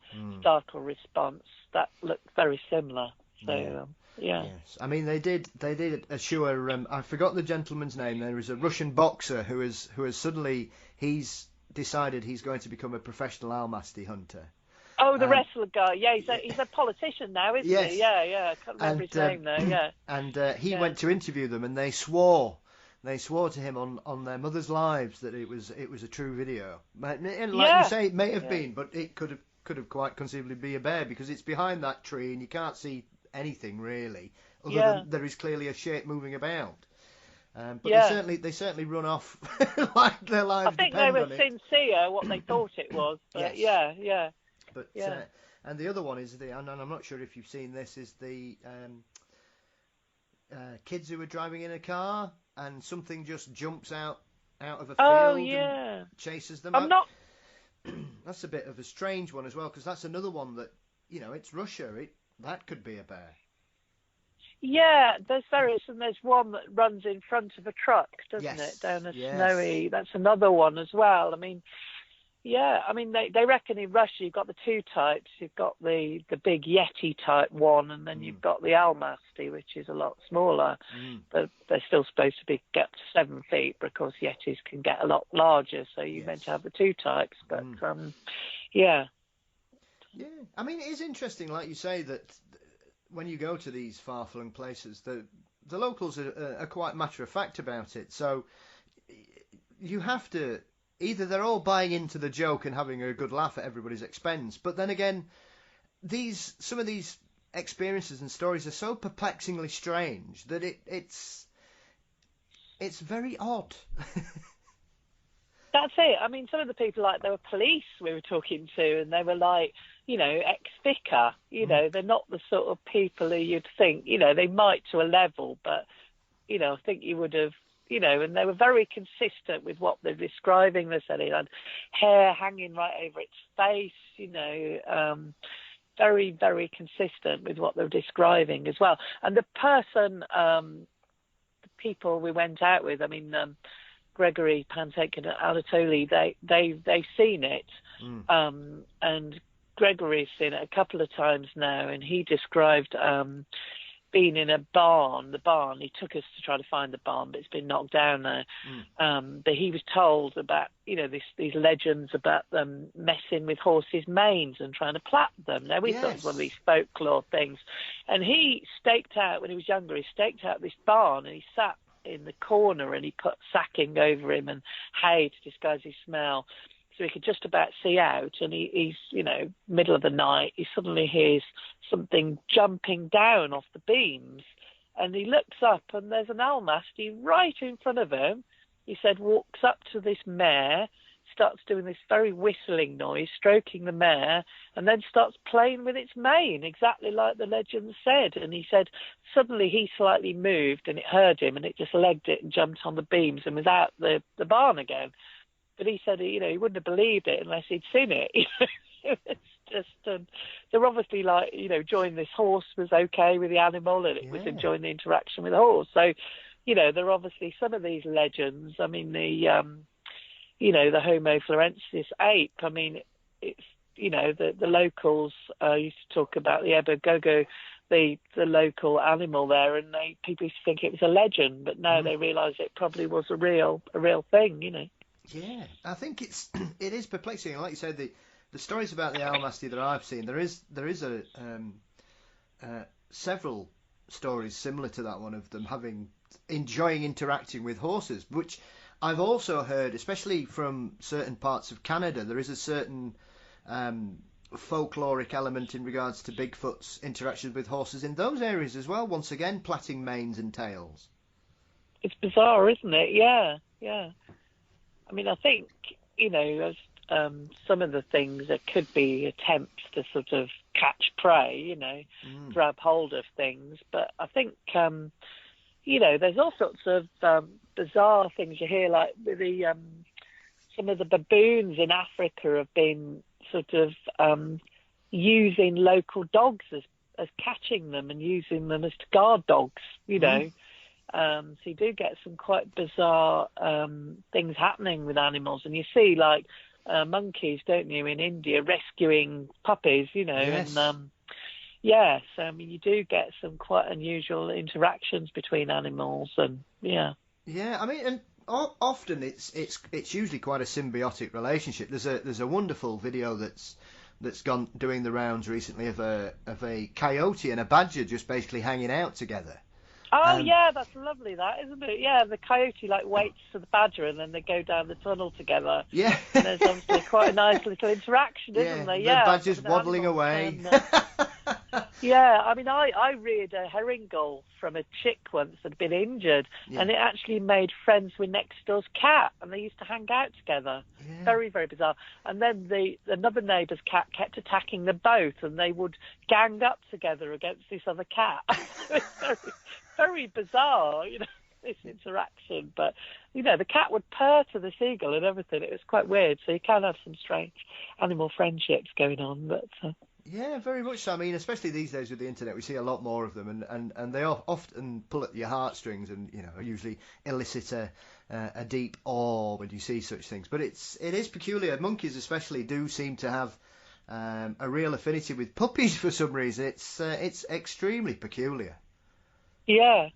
startle response, that looked very similar. So, Yes, I mean they did assure. I forgot the gentleman's name. There is a Russian boxer who has suddenly he's decided he's going to become a professional Almasty hunter. Oh, the wrestler guy. Yeah, he's a politician now, isn't he? Yeah. I can't remember his name though. Yeah. And he went to interview them, and they swore. They swore to him on their mother's lives that it was a true video. And like you say, it may have been, but it could have quite conceivably be a bear because it's behind that tree and you can't see anything really, other than there is clearly a shape moving about. But they certainly run off like their lives. I think they were sincere what they thought it was. But yes. But and the other one is and I'm not sure if you've seen this, is the kids who were driving in a car and something just jumps out of a field and chases them. That's a bit of a strange one as well, because that's another one that, you know, it's Russia. That could be a bear. Yeah, there's various, and there's one that runs in front of a truck, doesn't it? Down a snowy. That's another one as well. I mean, they reckon in Russia you've got the 2 types. You've got the big Yeti type one, and then you've got the Almasty, which is a lot smaller. But they're still supposed to get up to 7 feet, but of course Yetis can get a lot larger, so you're meant to have the 2 types. But Yeah, I mean, it is interesting, like you say, that when you go to these far-flung places, the locals are quite matter-of-fact about it. So you have to... Either they're all buying into the joke and having a good laugh at everybody's expense, but then again, some of these experiences and stories are so perplexingly strange that it's very odd. That's it. I mean, some of the people, like, there were police we were talking to, and they were like, you know, ex-vicar. You know, they're not the sort of people who you'd think, you know, they might to a level, but, you know, I think you would have, you know, and they were very consistent with what they're describing. They said it had hair hanging right over its face, you know, very, very consistent with what they were describing as well. And the person, the people we went out with, I mean, Gregory, Pansek and Anatoly, they've seen it. And Gregory's seen it a couple of times now, and he described being in a barn. The barn, he took us to try to find the barn, but it's been knocked down now. But he was told about, you know, these legends about them messing with horses' manes and trying to plait them. Now, we thought it was one of these folklore things. And he staked out, when he was younger, he staked out this barn, and he sat in the corner, and he put sacking over him and hay to disguise his smell, so he could just about see out. And he's, middle of the night, he suddenly hears something jumping down off the beams, and he looks up, and there's an Almasty right in front of him. He said, walks up to this mare, starts doing this very whistling noise, stroking the mare, and then starts playing with its mane, exactly like the legend said. And he said suddenly he slightly moved, and it heard him, and it just legged it and jumped on the beams and was out the barn again. But he said, he wouldn't have believed it unless he'd seen it. It's just, they're obviously joining this horse was okay with the animal, and it was enjoying the interaction with the horse. So, there are obviously some of these legends. I mean, the Homo florensis ape. I mean, it's, the locals used to talk about the ebergogo, the local animal there, and people used to think it was a legend, but now they realise it probably was a real thing, Yeah, I think it is perplexing. And like you said, the stories about the Almasty that I've seen, there is several stories similar to that one of them enjoying interacting with horses, which I've also heard, especially from certain parts of Canada, there is a certain folkloric element in regards to Bigfoot's interactions with horses in those areas as well, once again plaiting manes and tails. It's bizarre, isn't it? Yeah. I mean, I think, as some of the things that could be attempts to sort of catch prey, grab hold of things. But I think, there's all sorts of bizarre things you hear, like with some of the baboons in Africa have been sort of using local dogs as catching them and using them as guard dogs, So you do get some quite bizarre things happening with animals, and you see monkeys, don't you, in India rescuing puppies, Yes. And yes, I mean, you do get some quite unusual interactions between animals, and yeah. Yeah, I mean, and often it's usually quite a symbiotic relationship. There's a wonderful video that's gone doing the rounds recently of a coyote and a badger just basically hanging out together. Oh, yeah, that's lovely, that, isn't it? Yeah, the coyote, waits for the badger, and then they go down the tunnel together. Yeah. And there's obviously quite a nice little interaction, isn't there? Yeah. The badger's waddling away. Yeah, I mean, I reared a herring gull from a chick once that had been injured, and it actually made friends with next door's cat, and they used to hang out together. Yeah. Very, very bizarre. And then another neighbour's cat kept attacking them both, and they would gang up together against this other cat. It's very, very bizarre, this interaction. But, the cat would purr to the seagull and everything. It was quite weird. So you can have some strange animal friendships going on, but... Yeah, very much so. I mean, especially these days with the internet, we see a lot more of them, and they often pull at your heartstrings, and usually elicit a deep awe when you see such things. But it is peculiar. Monkeys especially do seem to have a real affinity with puppies for some reason. It's extremely peculiar. Yeah,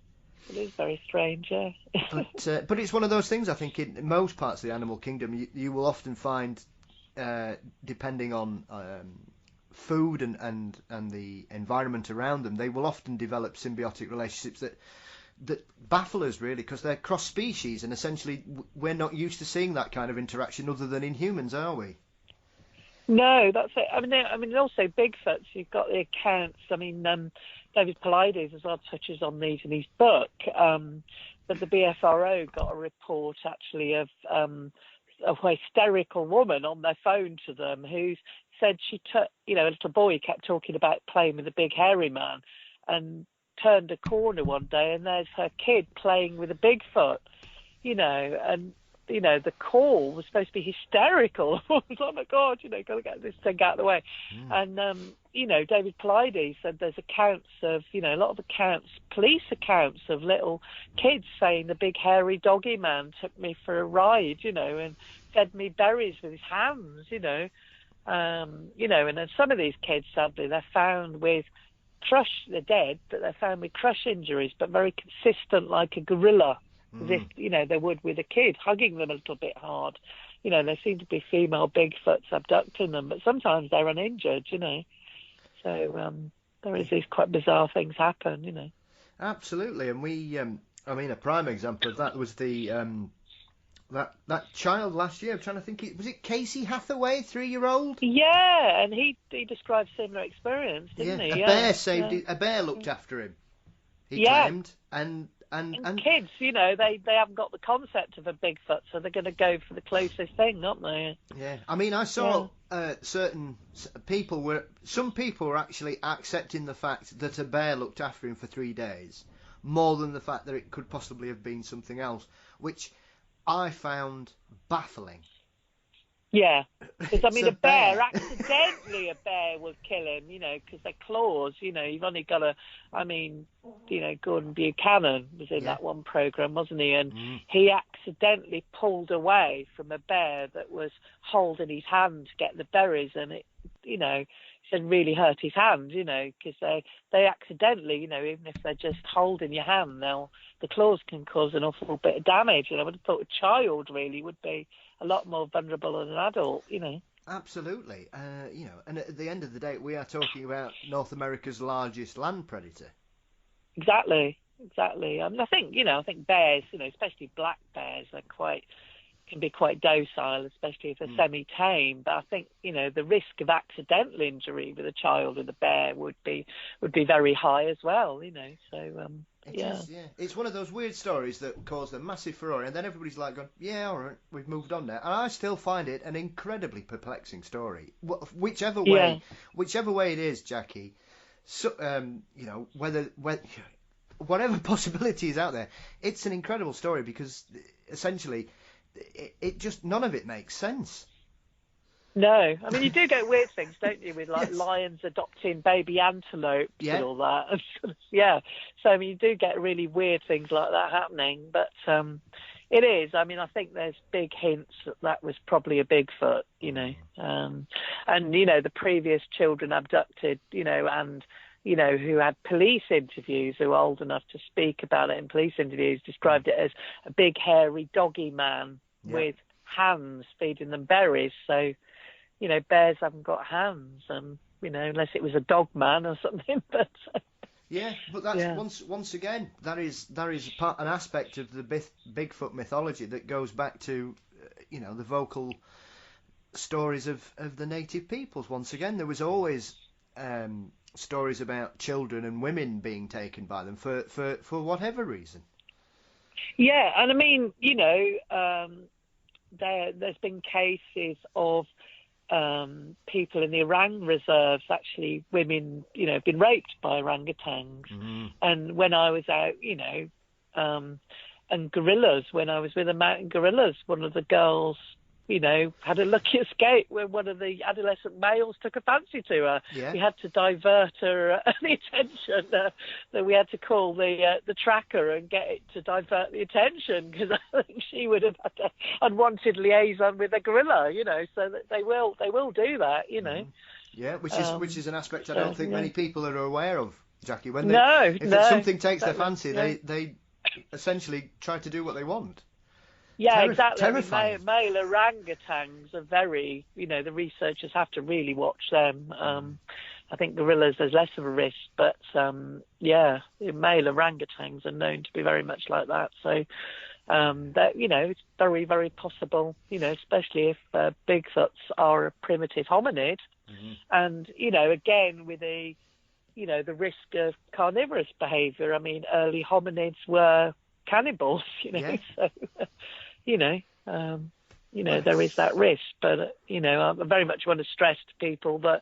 it is very strange. Yeah. But it's one of those things. I think in most parts of the animal kingdom, you will often find, depending on food and the environment around them, they will often develop symbiotic relationships that baffle us, really, because they're cross species, and essentially we're not used to seeing that kind of interaction other than in humans, are we? No, that's it. I mean, also Bigfoots. You've got the accounts. I mean, David Paulides as well touches on these in his book. But the BFRO got a report actually of a hysterical woman on their phone to them who said she took, a little boy kept talking about playing with a big hairy man, and turned a corner one day and there's her kid playing with a Bigfoot, and the call was supposed to be hysterical. Oh my God, got to get this thing out of the way. And, David Paulides said there's accounts of, a lot of accounts, police accounts of little kids saying the big hairy doggy man took me for a ride, and fed me berries with his hands, and then some of these kids, sadly, they're found with they're dead, but they're found with crush injuries, but very consistent like a gorilla. As if, they would with a kid, hugging them a little bit hard. There seem to be female Bigfoots abducting them, but sometimes they're uninjured, So there is these quite bizarre things happen, Absolutely, and we I mean, a prime example of that was the that child last year. I'm trying to think. Was it Casey Hathaway, 3-year-old? Yeah, and he described similar experience, Yeah, didn't he? a Yeah, bear saved. yeah. A bear looked after him. He Yeah. claimed, and kids, they haven't got the concept of a Bigfoot, so they're going to go for the closest thing, aren't they? yeah. I mean, I saw some people were actually accepting the fact that a bear looked after him for 3 days, more than the fact that it could possibly have been something else, which I found baffling. Yeah, because I mean, a bear, accidentally a bear would kill him, because their claws, you've only got to, Gordon Buchanan was in that one program, wasn't he? And he accidentally pulled away from a bear that was holding his hand to get the berries, and it, said really hurt his hand, because they accidentally, even if they're just holding your hand, the claws can cause an awful bit of damage. And I would have thought a child really would be a lot more vulnerable than an adult, Absolutely. And at the end of the day, we are talking about North America's largest land predator. Exactly. And I think bears, especially black bears, can be quite docile, especially if they're semi-tame. But I think, the risk of accidental injury with a child with a bear would be very high as well, So, It's one of those weird stories that caused a massive furore, and then everybody's like going, yeah, all right, we've moved on now. And I still find it an incredibly perplexing story. Whichever way it is, Jackie, so, whatever possibility is out there, it's an incredible story because essentially it just, none of it makes sense. No, I mean, you do get weird things, don't you, with lions adopting baby antelopes and all that. Yeah, so I mean, you do get really weird things like that happening, but it is. I mean, I think there's big hints that was probably a Bigfoot, and the previous children abducted, and who had police interviews, who were old enough to speak about it in police interviews, described it as a big hairy doggy man with hands feeding them berries. So, bears haven't got hands, unless it was a dog man or something. But but that's once again that is an aspect of the Bigfoot mythology that goes back to the vocal stories of the native peoples. Once again, there was always stories about children and women being taken by them for whatever reason. Yeah, and I mean, there's been cases of people in the orang reserves, actually women, been raped by orangutans. And when I was out, and gorillas, when I was with the mountain gorillas, one of the girls, had a lucky escape when one of the adolescent males took a fancy to her. Yeah. We had to divert her the attention. That we had to call the tracker and get it to divert the attention, because I think she would have had an unwanted liaison with a gorilla. So that they will do that. Yeah, which is an aspect I don't think many people are aware of, Jackie. When something takes their fancy, they essentially try to do what they want. Yeah, exactly. Terrifying. Male orangutans are very, the researchers have to really watch them. I think gorillas, there's less of a risk, but male orangutans are known to be very much like that. So, that, it's very, very possible, especially if Bigfoots are a primitive hominid. And, again, with the risk of carnivorous behaviour. I mean, early hominids were cannibals, so... there is that risk, but I very much want to stress to people that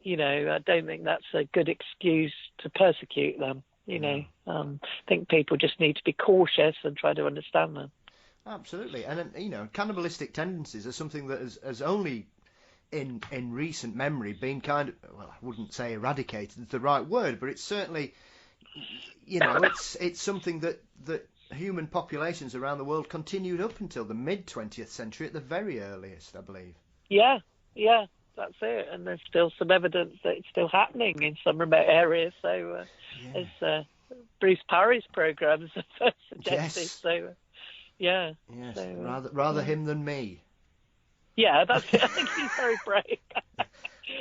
I don't think that's a good excuse to persecute them. I think people just need to be cautious and try to understand them. Absolutely, and cannibalistic tendencies are something that has only in recent memory been kind of, well, I wouldn't say eradicated is the right word, but it's certainly it's something that human populations around the world continued up until the mid-20th century at the very earliest, I believe. Yeah, that's it. And there's still some evidence that it's still happening in some remote areas. So, as Bruce Parry's programs have suggested. Yes. So, yeah. Yes, so, rather him than me. Yeah, that's it. I think he's very brave.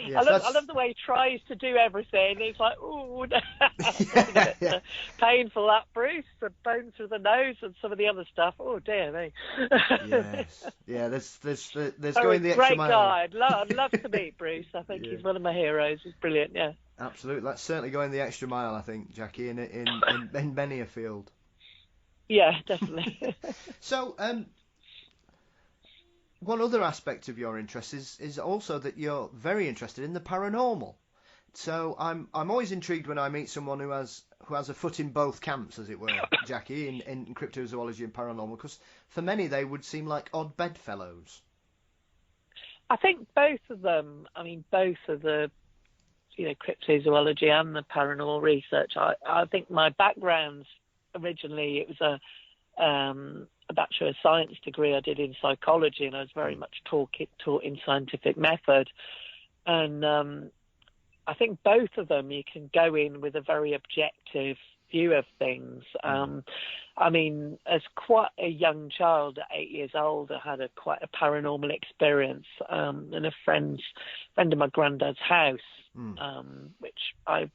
Yes, I love the way he tries to do everything. It's like, ooh, yeah. painful that, Bruce. The bones through the nose and some of the other stuff. Oh dear me. Yes, yeah. There's Oh, going the extra great mile. guy. I'd love to meet Bruce. I think Yeah. he's one of my heroes. He's brilliant. Yeah. Absolutely, that's certainly going the extra mile. I think, Jackie, in many a field. Yeah, definitely. So, one other aspect of your interest is also that you're very interested in the paranormal. So I'm always intrigued when I meet someone who has a foot in both camps, as it were, Jackie, in cryptozoology and paranormal, because for many they would seem like odd bedfellows. I think both of them. I mean, both of the cryptozoology and the paranormal research. I think my background's originally it was a Bachelor of Science degree I did in psychology, and I was very much taught in scientific method. And I think both of them you can go in with a very objective view of things. I mean, as quite a young child at 8 years old, I had quite a paranormal experience in a friend of my granddad's house, which I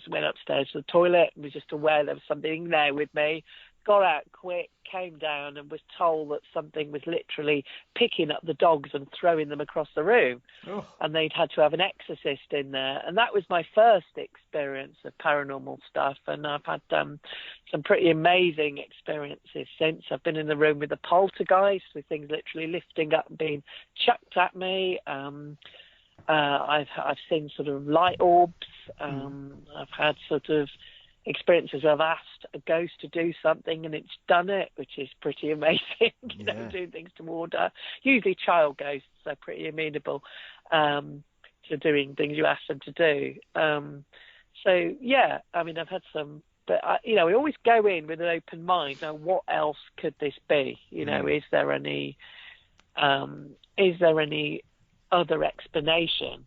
went upstairs to the toilet and was just aware there was something there with me. Got out quick, came down and was told that something was literally picking up the dogs and throwing them across the room. Oh. And they'd had to have an exorcist in there. And that was my first experience of paranormal stuff. And I've had some pretty amazing experiences since. I've been in the room with the poltergeist, with things literally lifting up and being chucked at me. I've seen sort of light orbs. I've had sort of experiences where I've asked a ghost to do something and it's done it, which is pretty amazing. Doing things toward usually child ghosts are pretty amenable to doing things you ask them to do. So yeah, I mean, I've had some, but we always go in with an open mind. Now, what else could this be? Is there any other explanation?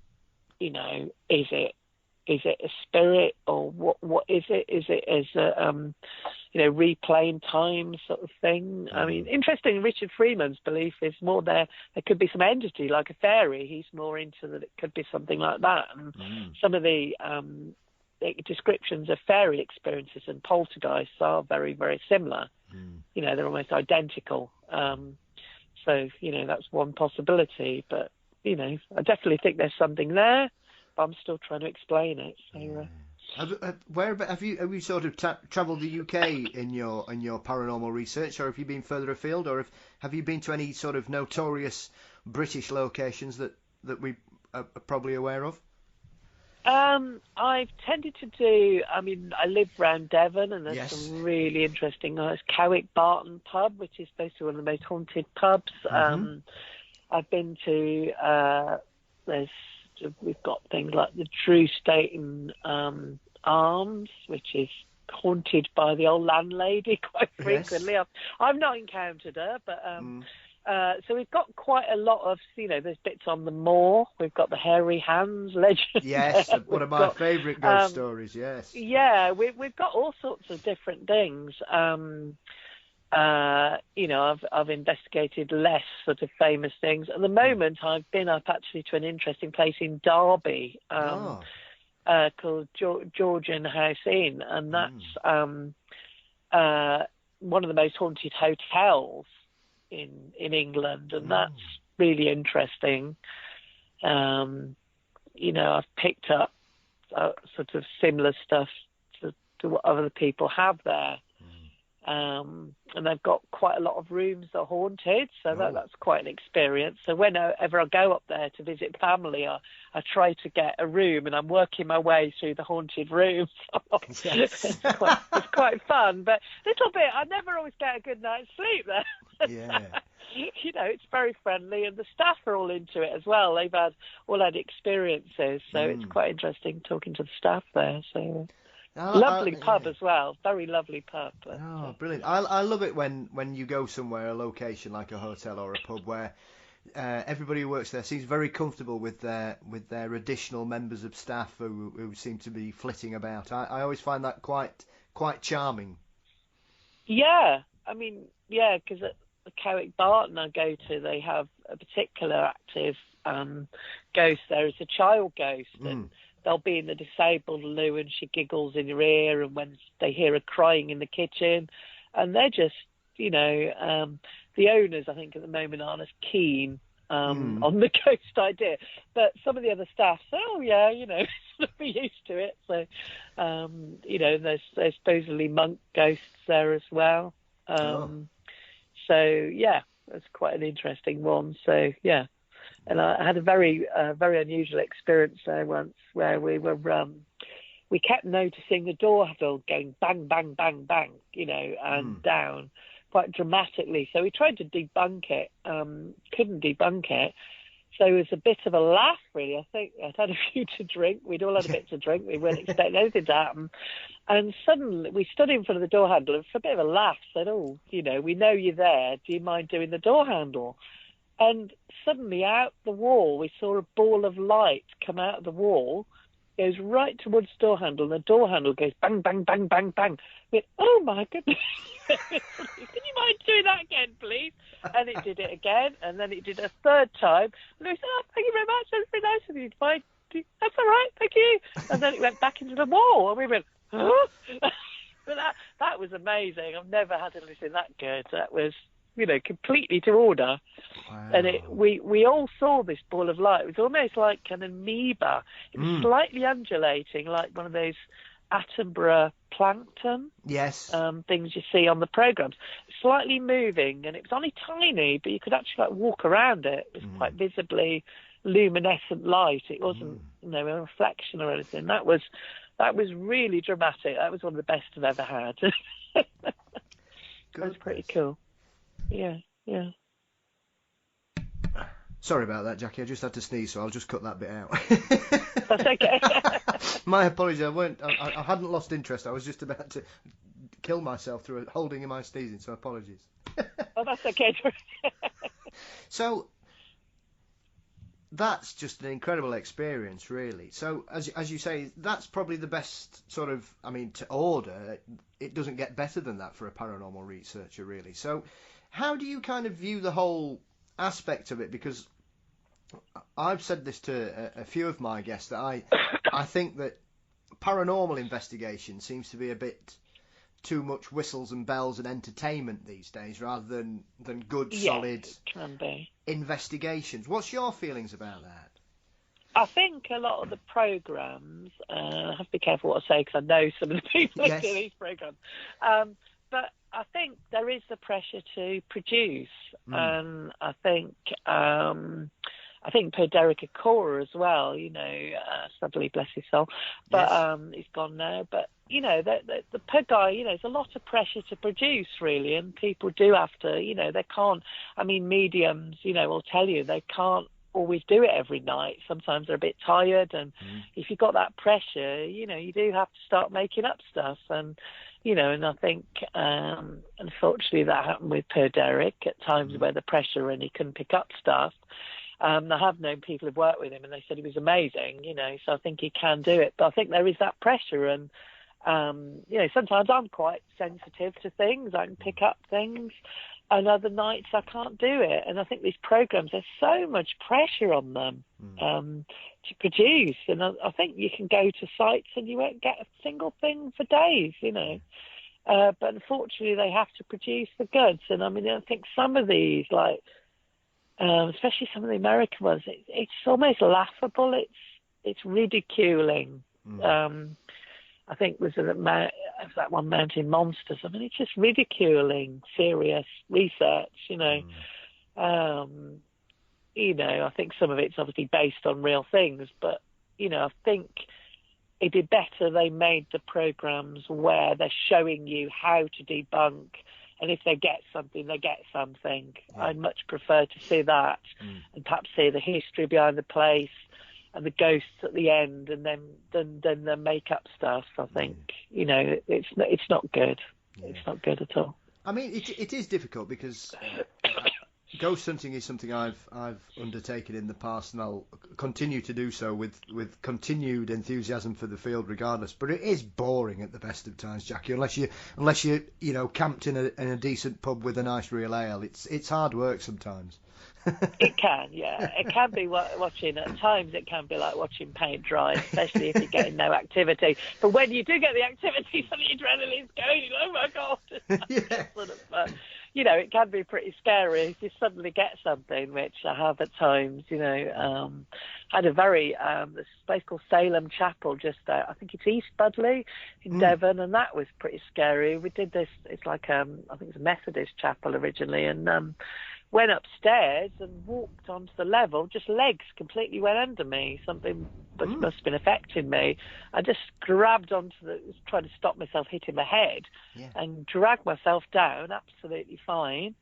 Is it a spirit, or what is it? Is it as a replaying time sort of thing? I mean, interesting. Richard Freeman's belief is more there could be some entity like a fairy. He's more into that it could be something like that. And some of the descriptions of fairy experiences and poltergeists are very, very similar. They're almost identical. So that's one possibility. But I definitely think there's something there. But I'm still trying to explain it. So, have you sort of travelled the UK in your paranormal research, or have you been further afield, or have you been to any sort of notorious British locations that we are probably aware of? I've tended to do. I mean, I live around Devon, and there's some really interesting. There's Cowick Barton pub, which is supposed to be one of the most haunted pubs. I've been to. We've got things like the Drew Staten Arms, which is haunted by the old landlady quite frequently. Yes. I've not encountered her, but so we've got quite a lot of, there's bits on the moor. We've got the Hairy Hands legend. Yes, one of my favourite ghost stories, yes. Yeah, we've got all sorts of different things. I've investigated less sort of famous things. At the moment, I've been up actually to an interesting place in Derby called Georgian House Inn, and that's one of the most haunted hotels in England, and that's really interesting. I've picked up sort of similar stuff to what other people have there. And they've got quite a lot of rooms that are haunted, so that's quite an experience. So whenever I go up there to visit family, I try to get a room, and I'm working my way through the haunted rooms. Yes. It's quite fun, but a little bit. I never always get a good night's sleep there. Yeah. It's very friendly, and the staff are all into it as well. They've all had experiences, so it's quite interesting talking to the staff there. So. Lovely pub as well, very lovely pub. Brilliant! I love it when you go somewhere, a location like a hotel or a pub, where everybody who works there seems very comfortable with their additional members of staff who seem to be flitting about. I always find that quite charming. Yeah, I mean, because Cowick Barton I go to, they have a particular active ghost there. It's a child ghost, and they'll be in the disabled loo, and she giggles in your ear, and when they hear her crying in the kitchen, and they're just, you know, the owners, I think, at the moment aren't as keen on the ghost idea, but some of the other staff say, oh yeah, you know, sort of be used to it. So, you know, there's supposedly monk ghosts there as well. So yeah, that's quite an interesting one. So yeah, and I had a very unusual experience there once where we were we kept noticing the door handle going bang bang bang bang, you know, and down quite dramatically. So we tried to debunk it, couldn't debunk it. So it was a bit of a laugh, really. I think I'd had a few to drink. We'd all had a bit to drink. We weren't expecting anything to happen. And suddenly we stood in front of the door handle and for a bit of a laugh said, oh, you know, we know you're there. Do you mind doing the door handle? And suddenly out the wall, we saw a ball of light come out of the wall, goes right towards the door handle, and the door handle goes bang, bang, bang, bang, bang. We went, oh, my goodness. Can you mind doing that again, please? And it did it again, and then it did a third time. And we said, oh, thank you very much. That's very nice of you. Fine. That's all right. Thank you. And then it went back into the wall, and we went, huh? But that was amazing. I've never had anything that good. That was, you know, completely to order. Wow. And we all saw this ball of light. It was almost like an amoeba. It was slightly undulating, like one of those Attenborough plankton things you see on the programmes. Slightly moving, and it was only tiny, but you could actually like walk around it. It was quite visibly luminescent light. It wasn't, you know, a reflection or anything. That was really dramatic. That was one of the best I've ever had. That was pretty cool. Yeah. Sorry about that, Jackie. I just had to sneeze, so I'll just cut that bit out. That's okay. My apologies. I hadn't lost interest. I was just about to kill myself through holding in my sneezing, so apologies. Oh, that's okay. So that's just an incredible experience, really. So as you say, that's probably the best sort of, I mean, to order. It doesn't get better than that for a paranormal researcher, really. So how do you kind of view the whole aspect of it? Because I've said this to a few of my guests, that I think that paranormal investigation seems to be a bit too much whistles and bells and entertainment these days, rather than good, solid investigations. What's your feelings about that? I think a lot of the programmes, I have to be careful what I say because I know some of the people who do these programmes, but I think there is the pressure to produce, and I think per Derek Acora as well, you know, sadly, bless his soul, but he's gone now. But, you know, the per guy, you know, there's a lot of pressure to produce, really, and people do have to, you know, they can't, I mean, mediums, you know, will tell you they can't always do it every night. Sometimes they're a bit tired, and if you've got that pressure, you know, you do have to start making up stuff. And, you know, and I think, unfortunately, that happened with Per Derek at times where the pressure and he couldn't pick up stuff. I have known people who've worked with him and they said he was amazing, you know, so I think he can do it. But I think there is that pressure, and, you know, sometimes I'm quite sensitive to things. I can pick up things, and other nights I can't do it. And I think these programmes, there's so much pressure on them to produce. And I think you can go to sites and you won't get a single thing for days, you know. But unfortunately, they have to produce the goods. And I mean, I think some of these, like, especially some of the American ones, it's almost laughable. It's ridiculing. I think was that one, Mountain Monsters. I mean, it's just ridiculing serious research, you know. You know, I think some of it's obviously based on real things, but, you know, I think it'd be better they made the programs where they're showing you how to debunk, and if they get something, they get something. Yeah. I'd much prefer to see that and perhaps see the history behind the place and the ghosts at the end, and then the make-up stuff. I think, you know, it's not good. Yeah. It's not good at all. I mean, it is difficult because ghost hunting is something I've undertaken in the past, and I'll continue to do so with continued enthusiasm for the field, regardless. But it is boring at the best of times, Jackie. Unless you camped in a decent pub with a nice real ale, it's hard work sometimes. It can, yeah. It can be watching, at times it can be like watching paint dry, especially if you're getting no activity. But when you do get the activity, so the adrenaline's going, you're like, oh my God. Yeah. Sort of, it can be pretty scary if you suddenly get something, which I have at times, had a this place called Salem Chapel just there. I think it's East Budleigh in Devon, and that was pretty scary. We did this, it's like, I think it's a Methodist chapel originally, and went upstairs and walked onto the level, just legs completely went under me. Something must have been affecting me. I just grabbed trying to stop myself hitting my head, and dragged myself down, absolutely fine.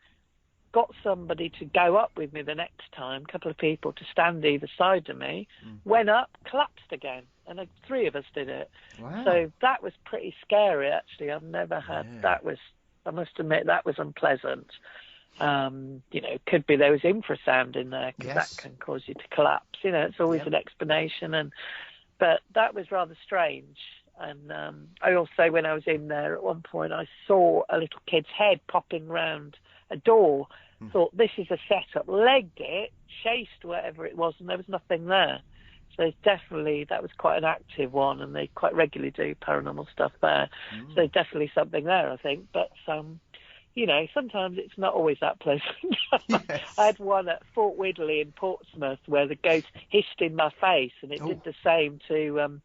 Got somebody to go up with me the next time, a couple of people to stand either side of me, went up, collapsed again, and 3 of us did it. Wow. So that was pretty scary, actually. I've never had, I must admit, that was unpleasant. Could be there was infrasound in there, because that can cause you to collapse. It's always an explanation, but that was rather strange. And I also, when I was in there at one point, I saw a little kid's head popping round a door. Thought, this is a setup. Legged it, chased whatever it was, and there was nothing there. So definitely that was quite an active one, and they quite regularly do paranormal stuff there. So there's definitely something there, I think. But sometimes it's not always that pleasant. Yes. I had one at Fort Widley in Portsmouth where the ghost hissed in my face, and it did the same to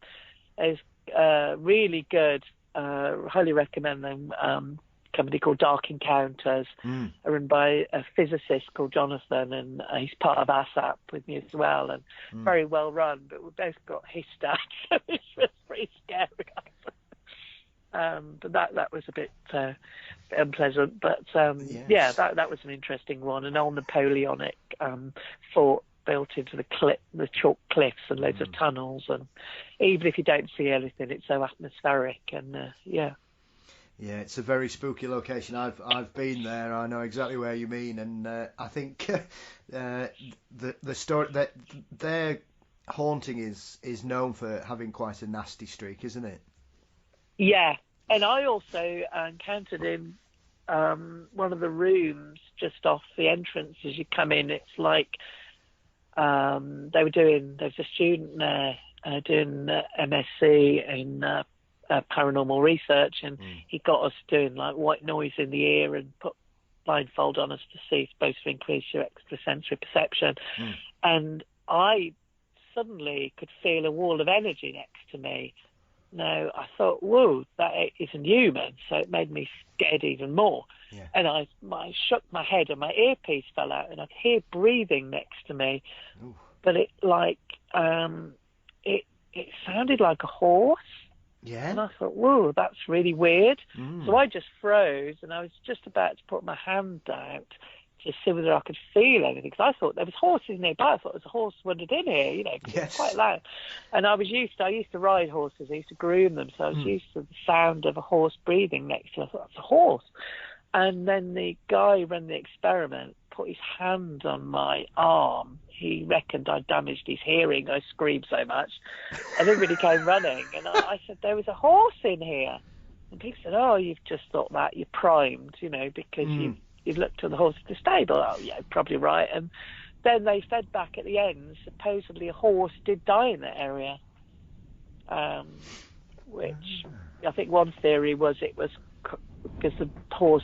really good, highly recommend them, company called Dark Encounters, run by a physicist called Jonathan, and he's part of ASAP with me as well, and very well run, but we both got hissed at, so it was pretty scary. But that was a bit unpleasant. But that was an interesting one. An old Napoleonic fort built into the chalk cliffs, and loads of tunnels. And even if you don't see anything, it's so atmospheric. And yeah, it's a very spooky location. I've been there. I know exactly where you mean. And I think the story that their haunting is known for having quite a nasty streak, isn't it? Yeah, and I also encountered in one of the rooms just off the entrance as you come in. It's like there's a student there doing MSc in paranormal research, and he got us doing like white noise in the ear and put blindfold on us to see, supposed to increase your extrasensory perception. And I suddenly could feel a wall of energy next to me. Now, I thought, whoa, that isn't human, so it made me scared even more. Yeah. And I shook my head, and my earpiece fell out, and I could hear breathing next to me. Ooh. But it sounded like a horse. Yeah. And I thought, whoa, that's really weird. So I just froze, and I was just about to put my hand out to see whether I could feel anything, because I thought there was horses nearby. I thought there was a horse wandered in here, because it's quite loud. And I used to ride horses. I used to groom them, so I was used to the sound of a horse breathing next to me. I thought, that's a horse. And then the guy who ran the experiment put his hand on my arm. He reckoned I'd damaged his hearing. I screamed so much. And everybody came running. And I said, there was a horse in here. And people said, oh, you've just thought that. You're primed, because you've looked at the horse at the stable. Oh, yeah, probably right. And then they fed back at the end. Supposedly a horse did die in that area, which I think one theory was it was because the horse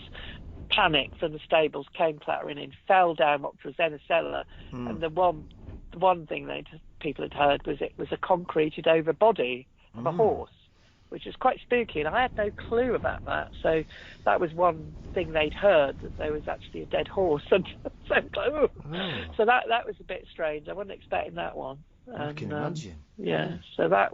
panicked from the stables, came clattering in, fell down what was then a cellar. And the one thing people had heard was it was a concreted over body of a horse, which is quite spooky, and I had no clue about that. So that was one thing they'd heard, that there was actually a dead horse. And so that was a bit strange. I wasn't expecting that one. I can imagine. Yeah, so that's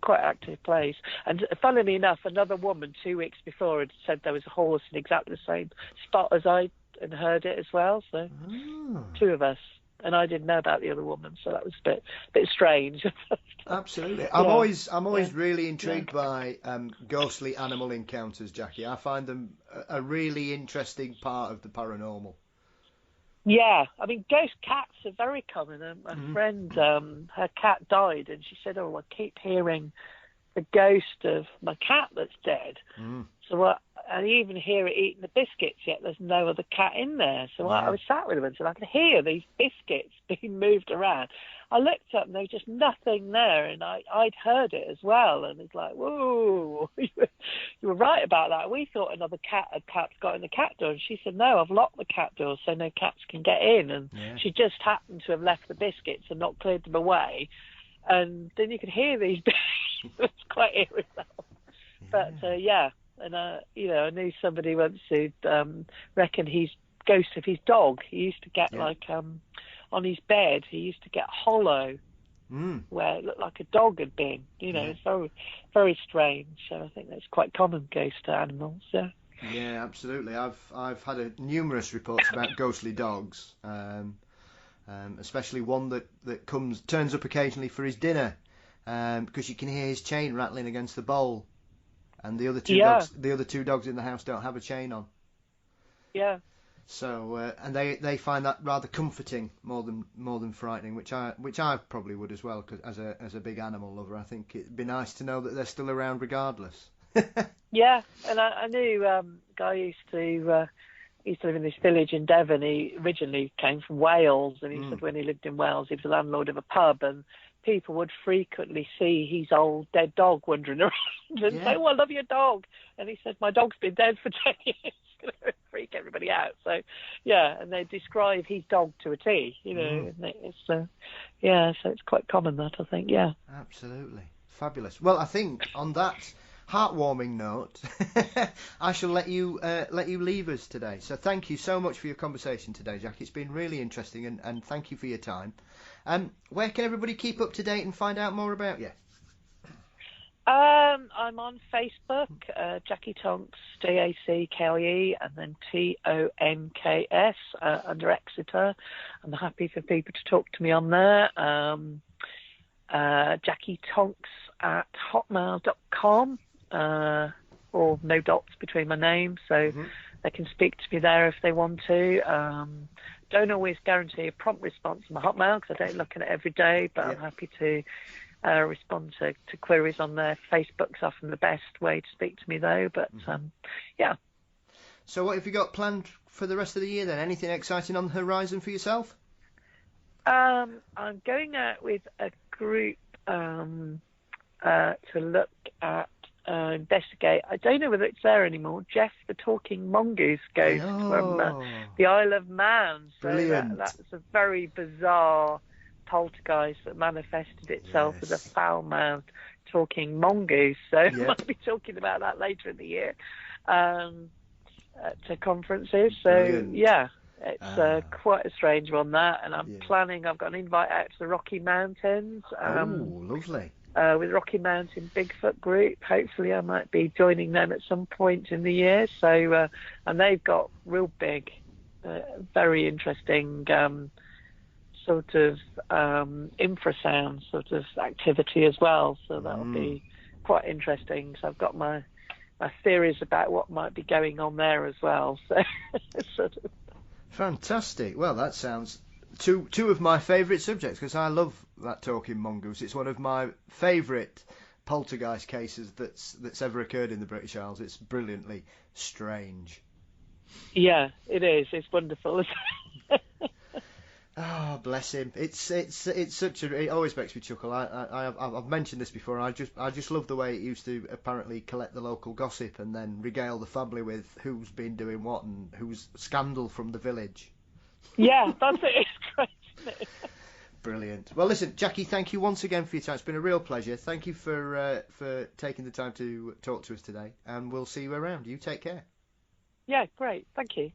quite an active place. And funnily enough, another woman 2 weeks before had said there was a horse in exactly the same spot as I and heard it as well. So 2 of us. And I didn't know about the other woman, so that was a bit strange. Absolutely. I'm always really intrigued by ghostly animal encounters, Jackie. I find them a really interesting part of the paranormal. Yeah, I mean, ghost cats are very common. My friend, her cat died, and she said, "Oh, I keep hearing the ghost of my cat that's dead." So I even hear it eating the biscuits, yet there's no other cat in there. So I was sat with him and said, I could hear these biscuits being moved around. I looked up and there was just nothing there, and I'd heard it as well. And it's like, whoa, you were right about that. We thought another cat had perhaps got in the cat door. And she said, no, I've locked the cat door so no cats can get in. And she just happened to have left the biscuits and not cleared them away. And then you could hear these biscuits. It's quite eerie. But, and, I knew somebody once who reckoned his ghost of his dog. He used to get on his bed, he used to get hollow where it looked like a dog had been. It's very, very strange. So I think that's quite common, ghost animals. Yeah, absolutely. I've had numerous reports about ghostly dogs, especially one that turns up occasionally for his dinner, because you can hear his chain rattling against the bowl, and the other two dogs in the house don't have a chain on. Yeah. So and they find that rather comforting more than frightening, which I probably would as well, cause as a big animal lover, I think it'd be nice to know that they're still around regardless. Yeah, and I knew a guy who used to live in this village in Devon. He originally came from Wales, and he said when he lived in Wales, he was the landlord of a pub, and people would frequently see his old dead dog wandering around and say, "Oh, I love your dog," and he said, "My dog's been dead for 10 years." Freak everybody out. So and they describe his dog to a T. And it's so it's quite common, that, I think. Absolutely fabulous. Well, I think on that heartwarming note, I shall let you leave us today. So thank you so much for your conversation today, Jack. It's been really interesting, and thank you for your time. Where can everybody keep up to date and find out more about you? I'm on Facebook, Jackie Tonks, Jackie, and then Tonks, under Exeter. I'm happy for people to talk to me on there. Jackie Tonks at hotmail.com, or no dots between my name, so they can speak to me there if they want to. Don't always guarantee a prompt response on my Hotmail because I don't look at it every day, but I'm happy to respond to queries on there. Facebook's often the best way to speak to me, though. But So what have you got planned for the rest of the year then? Anything exciting on the horizon for yourself? I'm going out with a group to look at, investigate. I don't know whether it's there anymore. Jeff, the talking mongoose ghost from the Isle of Man. So that's a very bizarre poltergeist that manifested itself as a foul-mouthed talking mongoose. So I might be talking about that later in the year to conferences. So it's quite a strange one, that. And I'm planning. I've got an invite out to the Rocky Mountains. Lovely. With Rocky Mountain Bigfoot group. Hopefully I might be joining them at some point in the year. So and they've got real big, very interesting sort of infrasound sort of activity as well. So that'll be quite interesting. So I've got my theories about what might be going on there as well. So sort of fantastic. Well, that sounds two of my favourite subjects, because I love that talking mongoose. It's one of my favourite poltergeist cases that's ever occurred in the British Isles. It's brilliantly strange. Yeah, it is. It's wonderful. Oh, bless him! It's such a. It always makes me chuckle. I've mentioned this before. I just love the way it used to apparently collect the local gossip and then regale the family with who's been doing what and who's scandal from the village. Yeah, that's it. It's great, isn't it? Brilliant. Well, listen, Jackie, thank you once again for your time. It's been a real pleasure. Thank you for taking the time to talk to us today, and we'll see you around. You take care. Yeah, great. Thank you.